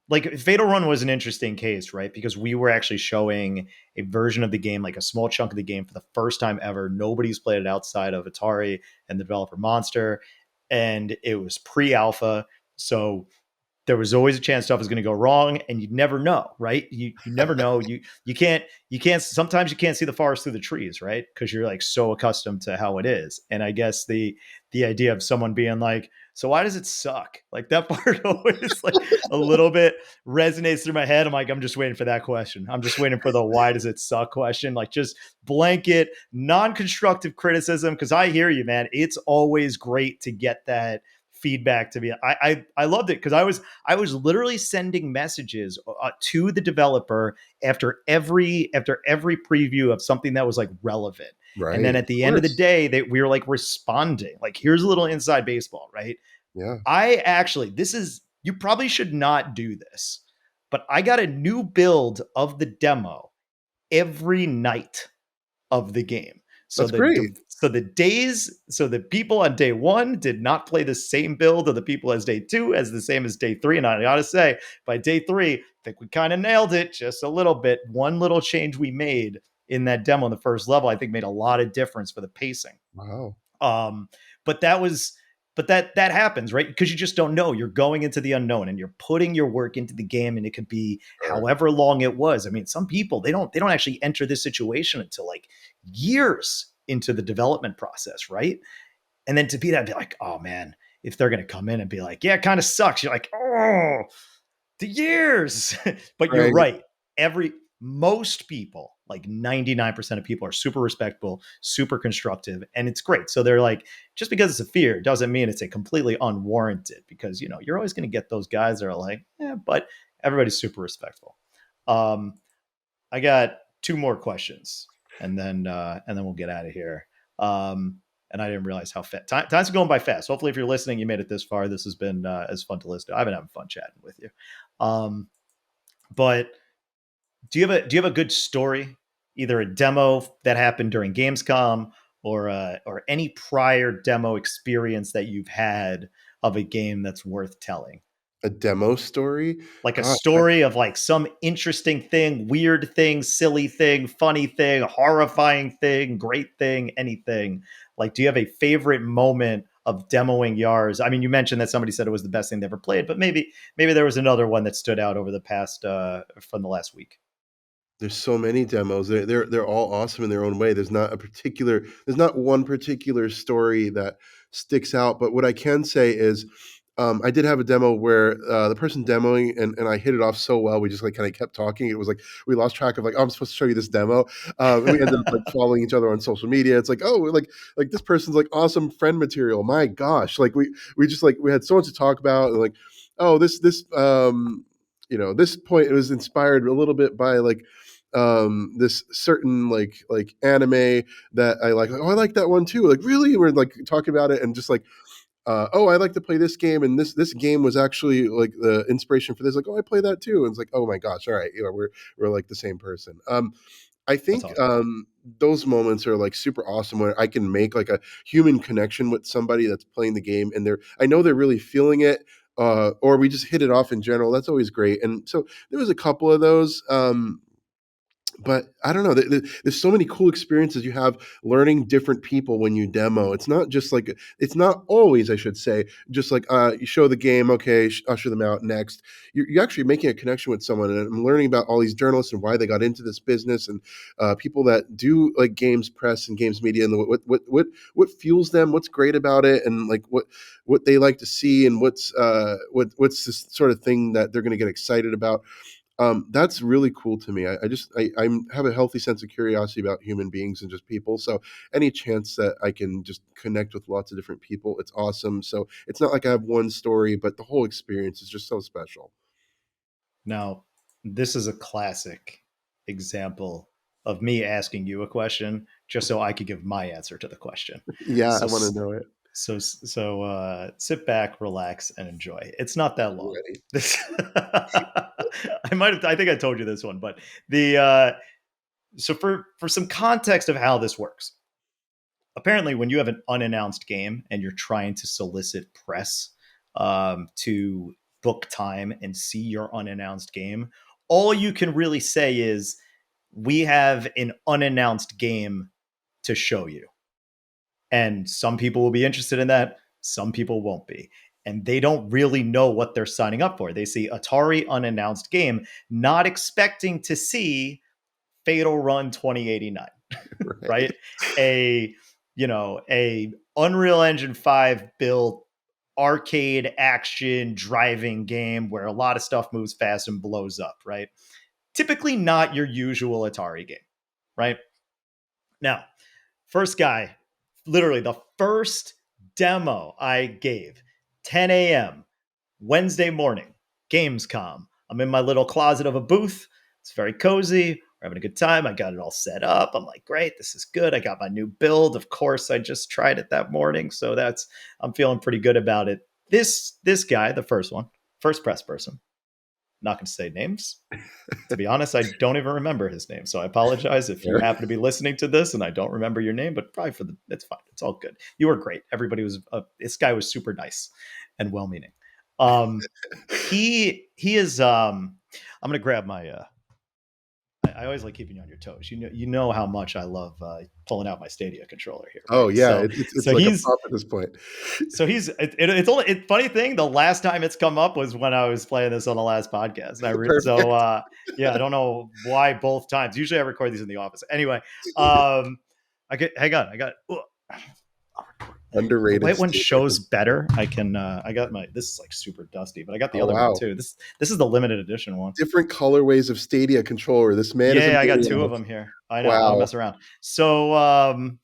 like Fatal Run was an interesting case, right? Because we were actually showing a version of the game, like a small chunk of the game for the first time ever. Nobody's played it outside of Atari and the developer Monster. And it was pre-alpha. So there was always a chance stuff was going to go wrong, and you never know, right? You never know. You can't sometimes you can't see the forest through the trees, right? Because you're like so accustomed to how it is. And I guess the idea of someone being like, So why does it suck? Like that part always like a little bit resonates through my head. I'm like, I'm just waiting for that question. I'm just waiting for the why does it suck question. Like just blanket non-constructive criticism. Cause I hear you, man. It's always great to get that feedback to be I loved it because I was literally sending messages to the developer after every preview of something that was like relevant. And then Right. at Of the end of the course. day, we were like responding. Like, here's a little inside baseball, right? Yeah. I actually, this is, you probably should not do this, but I got a new build of the demo every night of the game. So That's great. the people on day one did not play the same build of the people as day two as the same as day three. And I gotta say, by day three, I think we kind of nailed it just a little bit. One little change we made in that demo in the first level, I think made a lot of difference for the pacing. Wow. Um, but that was but that happens, right? Because you just don't know. You're going into the unknown and you're putting your work into the game, and it could be Sure. however long it was. I mean, some people they don't actually enter this situation until like years into the development process, right? And then to be that, be like, oh man, if they're gonna come in and be like, yeah, it kind of sucks. You're like, oh, the years. But you're Right. right. Every Most people, like 99% of people, are super respectful, super constructive, and it's great. So they're like, just because it's a fear doesn't mean it's a completely unwarranted, because you're always going to get those guys that are like, yeah, but everybody's super respectful. Um, I got two more questions, and then we'll get out of here. And I didn't realize how fast time's going by fast. Hopefully, if you're listening, you made it this far. This has been as fun to listen to. I've been having fun chatting with you. Um, but do you have a good story, either a demo that happened during Gamescom or any prior demo experience that you've had of a game that's worth telling? A demo story? Like a Gosh, story of like some interesting thing, weird thing, silly thing, funny thing, horrifying thing, great thing, anything. Like, do you have a favorite moment of demoing Yars? I mean, you mentioned that somebody said it was the best thing they ever played, but maybe there was another one that stood out over the past from the last week. there's so many demos. They're all awesome in their own way. There's not one particular story that sticks out, but what I can say is, I did have a demo where, the person demoing and I hit it off so well, we just, like, kinda kept talking. It was like we lost track of, like, "Oh, I'm supposed to show you this demo." And we ended up, like, following each other on social media. It's like, "Oh, like, this person's, like, awesome friend material. My gosh." Like, we just, like we had so much to talk about and, like, "Oh, this point, it was inspired a little bit by, like, this certain like anime that I like. Oh, I like that one too. Like, really? We're like talking about it and just like, oh, I like to play this game, and this game was actually like the inspiration for this. Like, oh, I play that too. And it's like, oh my gosh, all right, we're like the same person. I That's think, awesome. those moments are like super awesome where I can make like a human connection with somebody that's playing the game, and I know they're really feeling it. Or we just hit it off in general. That's always great. And so there was a couple of those. But I don't know. There's so many cool experiences you have learning different people when you demo. It's not just like it's not always, I should say, just like, you show the game, okay, usher them out next. You're actually making a connection with someone, and I'm learning about all these journalists and why they got into this business, and, people that do like games press and games media, and what fuels them, what's great about it, and like what they like to see, and what's this sort of thing that they're going to get excited about. That's really cool to me. I have a healthy sense of curiosity about human beings and just people. So any chance that I can just connect with lots of different people, it's awesome. So it's not like I have one story, but the whole experience is just so special. Now, this is a classic example of me asking you a question just so I could give my answer to the question. Yeah, I So, want to know it. sit back, relax, and enjoy. It's not that I'm long. ready. This, I think I told you this one, but the so for some context of how this works, apparently when you have an unannounced game and you're trying to solicit press to book time and see your unannounced game, all you can really say is, we have an unannounced game to show you. And some people will be interested in that, some people won't be. And they don't really know what they're signing up for. They see Atari unannounced game, not expecting to see Fatal Run 2089, Right. right? A Unreal Engine 5 build arcade action driving game where a lot of stuff moves fast and blows up, right? Typically not your usual Atari game, right? Now, first guy, literally the first demo I gave, 10 a.m. Wednesday morning, Gamescom. I'm in my little closet of a booth. It's very cozy. We're having a good time. I got it all set up. I'm like, great, this is good. I got my new build. Of course, I just tried it that morning, so I'm feeling pretty good about it. This guy, the first one, first press person, not going to say names. To be honest, I don't even remember his name. So I apologize if you happen to be listening to this and I don't remember your name, but probably it's fine. It's all good. You were great. Everybody was, this guy was super nice and well-meaning. He is, I'm going to grab my, I always like keeping you on your toes. You know how much I love pulling out my Stadia controller here. Right? Oh yeah, it's like a pop at this point. So it's only funny thing. The last time it's come up was when I was playing this on the last podcast. Yeah, I don't know why both times. Usually I record these in the office. Anyway, hang on. I got underrated. The white one shows better. I got this is like super dusty, but I got the other one too. This is the limited edition one. Different colorways of Stadia controller. This man is I got two of them here. I know. Wow. I don't mess around. So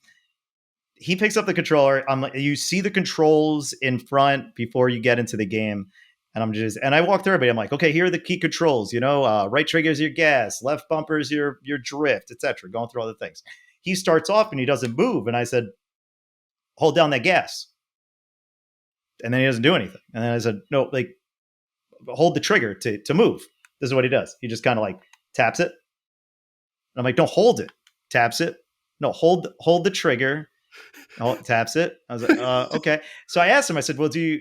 he picks up the controller. You see the controls in front before you get into the game. And I walk through everybody. I'm like, okay, here are the key controls. Right trigger is your gas, left bumper is your drift, etc. Going through all the things. He starts off and he doesn't move. And I said, hold down that gas. And then he doesn't do anything. And then I said, no, like hold the trigger to move. This is what he does. He just kind of like taps it. And I'm like, don't hold it. Taps it. No, hold the trigger. Oh, taps it. I was like, okay. So I asked him, I said, well, do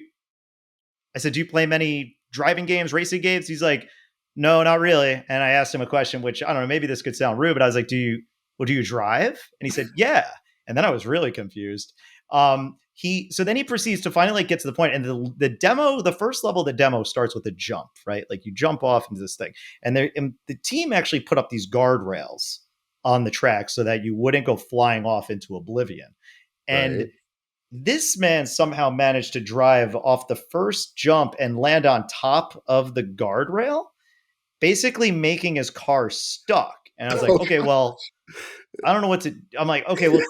you play many driving games, racing games? He's like, no, not really. And I asked him a question, which I don't know, maybe this could sound rude, but I was like, do you drive? And he said, yeah. And then I was really confused. So then he proceeds to finally get to the point, and the demo, the first level of the demo starts with a jump, right? Like you jump off into this thing, and the team actually put up these guardrails on the track so that you wouldn't go flying off into oblivion. And this man somehow managed to drive off the first jump and land on top of the guardrail, basically making his car stuck. And I was like, okay, well, I don't know what to. I'm like, okay, well,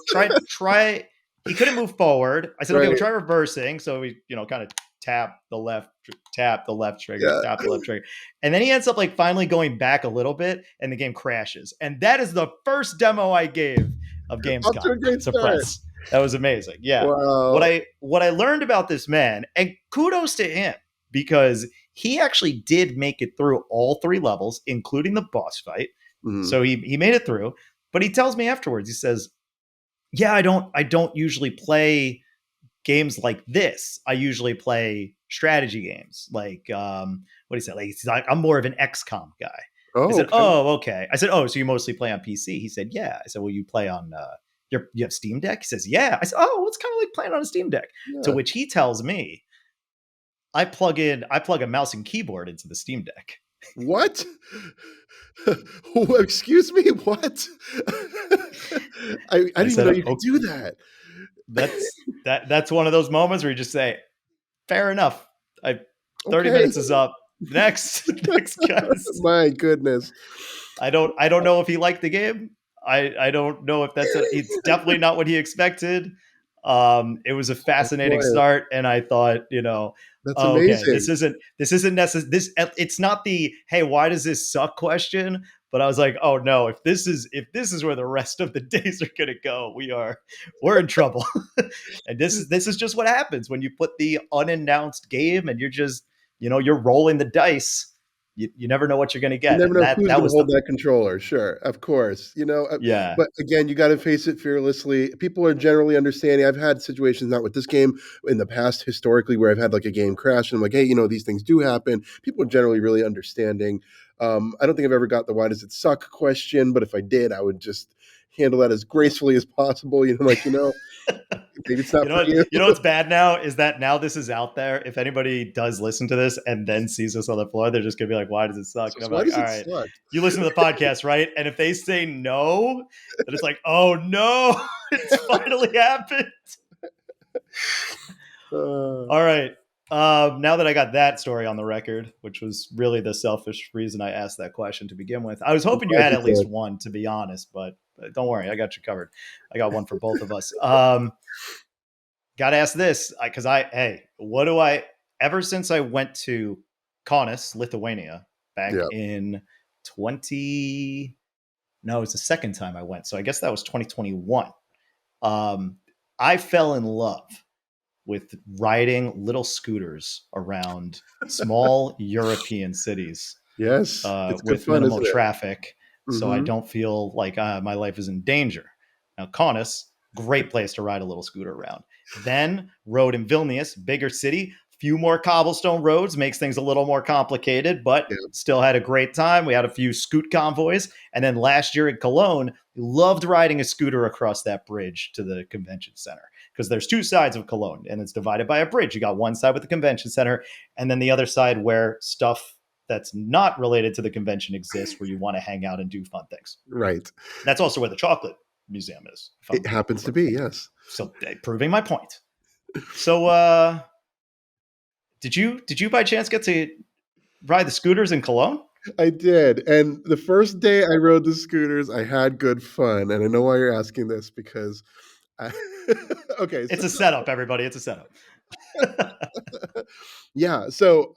try. He couldn't move forward. I said, okay, we'll try reversing. So we, kind of tap the left trigger, tap the left trigger. And then he ends up like finally going back a little bit and the game crashes. And that is the first demo I gave of Gamescom. Suppress. That was amazing. Yeah. Wow. What I learned about this man, and kudos to him, because he actually did make it through all three levels, including the boss fight. Mm-hmm. So he made it through, but he tells me afterwards, he says, yeah, I don't usually play games like this. I usually play strategy games. Like, what do you say? Like, I'm more of an XCOM guy. Oh, I said, okay. Oh, okay. I said, oh, so you mostly play on PC? He said, yeah. I said, well, you play on, you have Steam Deck? He says, yeah. I said, oh, well, it's kind of like playing on a Steam Deck. Yeah. To which he tells me, I plug a mouse and keyboard into the Steam Deck. What? Excuse me, what? I didn't know you could do that. That's one of those moments where you just say, fair enough. 30 minutes is up. Next guys. My goodness. I don't know if he liked the game. I don't know if it's definitely not what he expected. It was a fascinating start, and I thought, that's amazing. Okay, this isn't necessary. It's not the, hey, why does this suck question? But I was like, oh no, if this is where the rest of the days are gonna go, we're in trouble. And this is just what happens when you put the unannounced game and you're just, you're rolling the dice. You never know what you're going to get. You never know who's going to hold that controller. Sure, of course. Yeah. But again, you got to face it fearlessly. People are generally understanding. I've had situations, not with this game, in the past, historically, where I've had like a game crash, and I'm like, hey, these things do happen. People are generally really understanding. I don't think I've ever got the why does it suck question, but if I did, I would just handle that as gracefully as possible. Maybe it's not for you. You know what's bad now is that now this is out there. If anybody does listen to this and then sees us on the floor, they're just gonna be like, "Why does it suck?" And I'm like, "All right, suck? You listen to the podcast, right?" And if they say no, then it's like, "Oh no, it's finally happened." All right. Now that I got that story on the record, which was really the selfish reason I asked that question to begin with, I was I'm hoping you glad had you at least did. one, to be honest. But don't worry, I got you covered. I got one for both of us. Got to ask this because hey, what do I? Ever since I went to Kaunas, Lithuania, back Yeah. in 20, no, it's the second time I went. So I guess that was 2021. Um, I fell in love with riding little scooters around small European cities Yes. It's good with fun, minimal isn't it? traffic, so I Mm-hmm. don't feel like my life is in danger. Now, Kaunas, great place to ride a little scooter around. Then rode in Vilnius, bigger city, few more cobblestone roads, makes things a little more complicated, but Yeah. still had a great time. We had a few scoot convoys. And then last year in Cologne, loved riding a scooter across that bridge to the convention center because there's two sides of Cologne and it's divided by a bridge. You got one side with the convention center and then the other side where stuff that's not related to the convention exists where you want to hang out and do fun things. Right. That's also where the chocolate museum is. If It I'm happens to be, yes. so proving my point. So did you by chance get to ride the scooters in Cologne? I did. And the first day I rode the scooters, I had good fun. And I know why you're asking this because I, okay, so It's a setup, everybody. It's a setup. yeah, so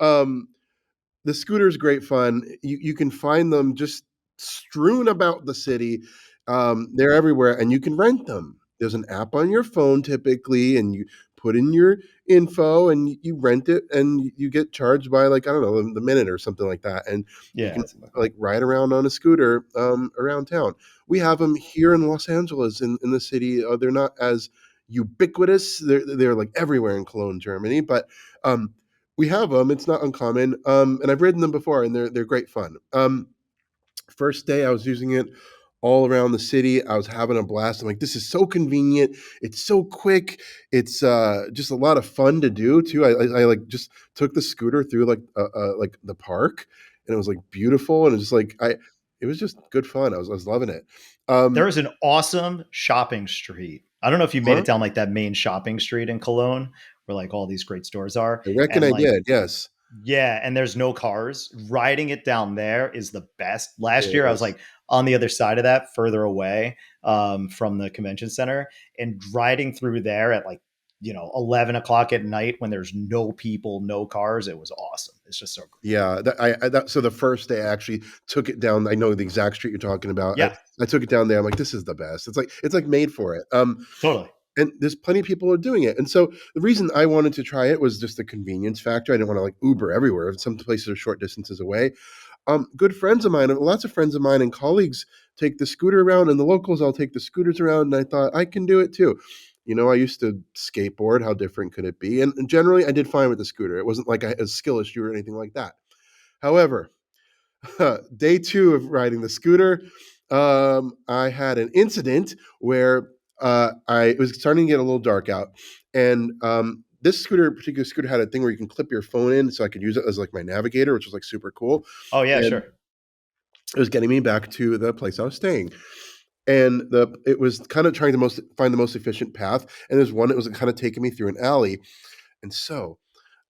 the scooter's great fun. You can find them just strewn about the city. They're everywhere, and you can rent them. There's an app on your phone typically, and you put in your info, and you rent it, and you get charged by like I don't know the minute or something like that, and you Yeah, can that's about right. like ride around on a scooter around town. We have them here in Los Angeles in the city. They're not as ubiquitous. They're like everywhere in Cologne, Germany, but um, we have them. It's not uncommon, and I've ridden them before, and they're great fun. First day, I was using it all around the city. I was having a blast. I'm like, this is so convenient. It's so quick. It's just a lot of fun to do too. I like just took the scooter through like the park, and it was like beautiful, and it was just like it was just good fun. I was loving it. There Um, is an awesome shopping street. I don't know if you made huh? it down like that main shopping street in Cologne where like all these great stores are. I reckon And I like, did. Yes, yeah, and there's no cars. Riding it down there is the best. Last it year, I was is. like on the other side of that, further away from the convention center, and riding through there at like 11 o'clock at night when there's no people, no cars. It was awesome. It's just so great. Yeah, so the first day I actually took it down. I know the exact street you're talking about. I, Yeah, I took it down there. I'm like, this is the best. It's like made for it. totally. And there's plenty of people who are doing it. And so the reason I wanted to try it was just the convenience factor. I didn't want to like Uber everywhere. Some places are short distances away. Good friends of mine, lots of friends of mine and colleagues take the scooter around, and the locals all take the scooters around. And I thought I can do it too. I used to skateboard. How different could it be? And generally, I did fine with the scooter. It wasn't like I had a skill issue or anything like that. However, day two of riding the scooter, I had an incident where it was starting to get a little dark out, and this particular scooter, had a thing where you can clip your phone in, so I could use it as like my navigator, which was like super cool. Oh yeah, And sure. it was getting me back to the place I was staying. And it was kind of trying to find the most efficient path. And there's one that was kind of taking me through an alley. And so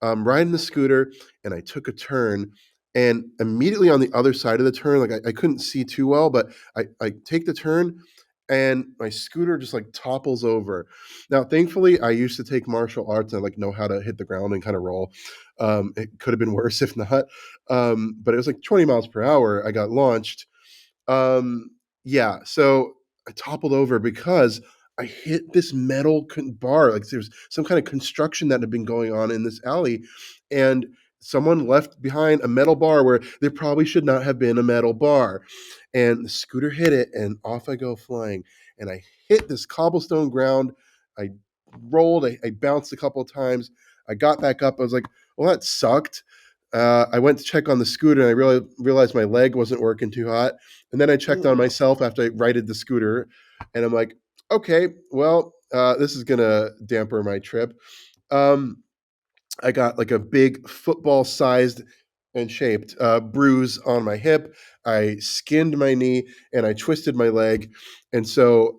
I'm riding the scooter, and I took a turn, and immediately on the other side of the turn, like I couldn't see too well, but I take the turn, and my scooter just like topples over. Now, thankfully, I used to take martial arts and like know how to hit the ground and kind of roll. It could have been worse if not, but it was like 20 miles per hour. I got launched. um, yeah, so I toppled over because I hit this metal bar. Like there's some kind of construction that had been going on in this alley, and someone left behind a metal bar where there probably should not have been a metal bar. And the scooter hit it, and off I go flying. And I hit this cobblestone ground. I rolled. I bounced a couple of times. I got back up. I was like, well, that sucked. I went to check on the scooter, and I realized my leg wasn't working too hot. And then I checked on Ooh. myself after I righted the scooter, and I'm like, okay, well, this is gonna damper my trip. Um, I got like a big football-sized and shaped bruise on my hip. I skinned my knee, and I twisted my leg, and so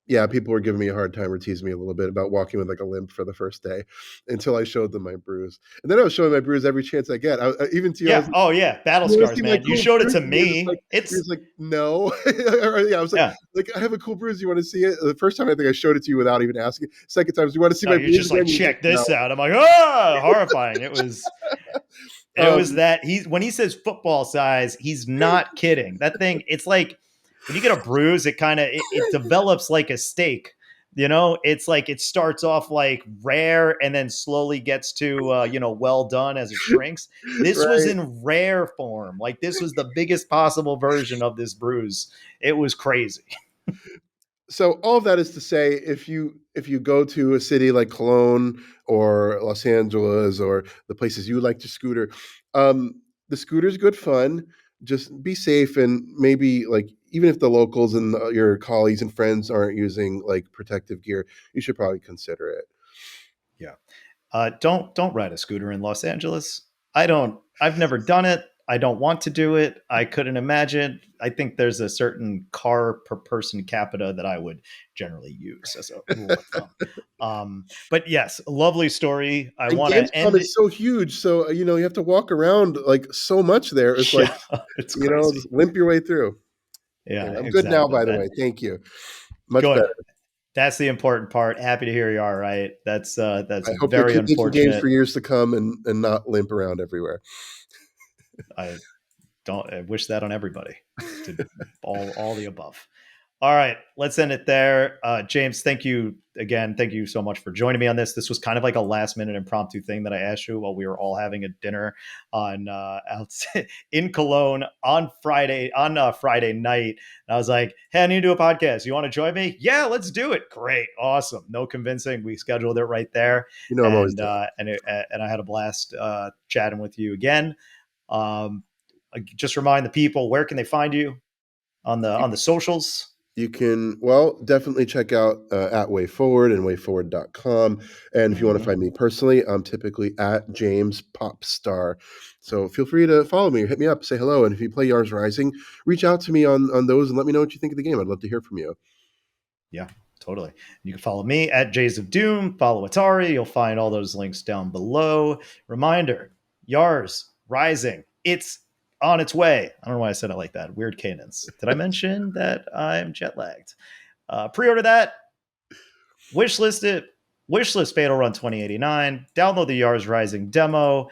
Yeah, people were giving me a hard time or teasing me a little bit about walking with like a limp for the first day until I showed them my bruise. And then I was showing my bruise every chance I get. Even to you, I was Yeah. like, Oh yeah. Battle you want to scars, see my man. You cool showed it bruise? to And you're just like, me. you're It's just like, no. Yeah, I was yeah. like, I have a cool bruise. You want to see it? The first time I think I showed it to you without even asking. Second time, do you want to see No, my you're bruise just like, again? You're just like, check no. this out. I'm like, ah, horrifying. It was Um, that when he says football size, he's not kidding. That thing, it's like when you get a bruise, it develops like a steak. It's like it starts off like rare and then slowly gets to well done as it shrinks. This was right. in rare form. Like this was the biggest possible version of this bruise. It was crazy. So all of that is to say, if you go to a city like Cologne or Los Angeles or the places you like to scooter, the scooter's good fun. Just be safe and maybe like even if the locals and your colleagues and friends aren't using like protective gear, you should probably consider it. Yeah. Don't ride a scooter in Los Angeles. I've never done it. I don't want to do it. I couldn't imagine. I think there's a certain car per person capita that I would generally use as a rule of thumb. But yes, lovely story. I And want to Gamescom end it. is so huge, so you have to walk around like so much there. It's like Yeah, it's crazy. just limp your way through. Yeah, Anyway, I'm good now, exactly. by the That way. Thank you. Much better. good. That's the important part. Happy to hear you are right. That's I hope you'll very keep making games unfortunate. for years to come and not limp around everywhere. I don't. I wish that on everybody. To all the above. All right, let's end it there. James, thank you again. Thank you so much for joining me on this. This was kind of like a last minute impromptu thing that I asked you while we were all having a dinner on in Cologne on Friday night. And I was like, "Hey, I need to do a podcast. You want to join me? Yeah, let's do it. Great, awesome. No convincing. We scheduled it right there, I'm always and down. and I had a blast chatting with you again. Um, just remind the people where can they find you on the socials. You can, well, definitely check out at WayForward and WayForward.com. And if you want to Mhm. find me personally, I'm typically at James Popstar. So feel free to follow me or hit me up, say hello. And if you play Yars Rising, reach out to me on those and let me know what you think of the game. I'd love to hear from you. Yeah, totally. You can follow me at Jays of Doom, follow Atari. You'll find all those links down below. Reminder, Yars Rising. It's on its way. I don't know why I said it like that. Weird cadence. Did I mention that I'm jet lagged? Pre-order that. Wishlist it. Wishlist Fatal Run 2089. Download the Yars Rising demo.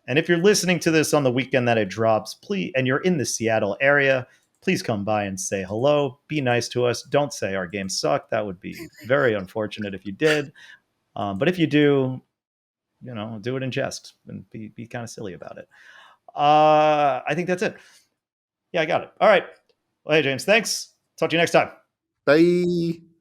And if you're listening to this on the weekend that it drops, please, and you're in the Seattle area, please come by and say hello. Be nice to us. Don't say our games suck. That would be very unfortunate if you did. But if you do, do it in jest and be kind of silly about it. I think that's it. Yeah, I got it. All right. Well, hey, James, thanks. Talk to you next time. Bye.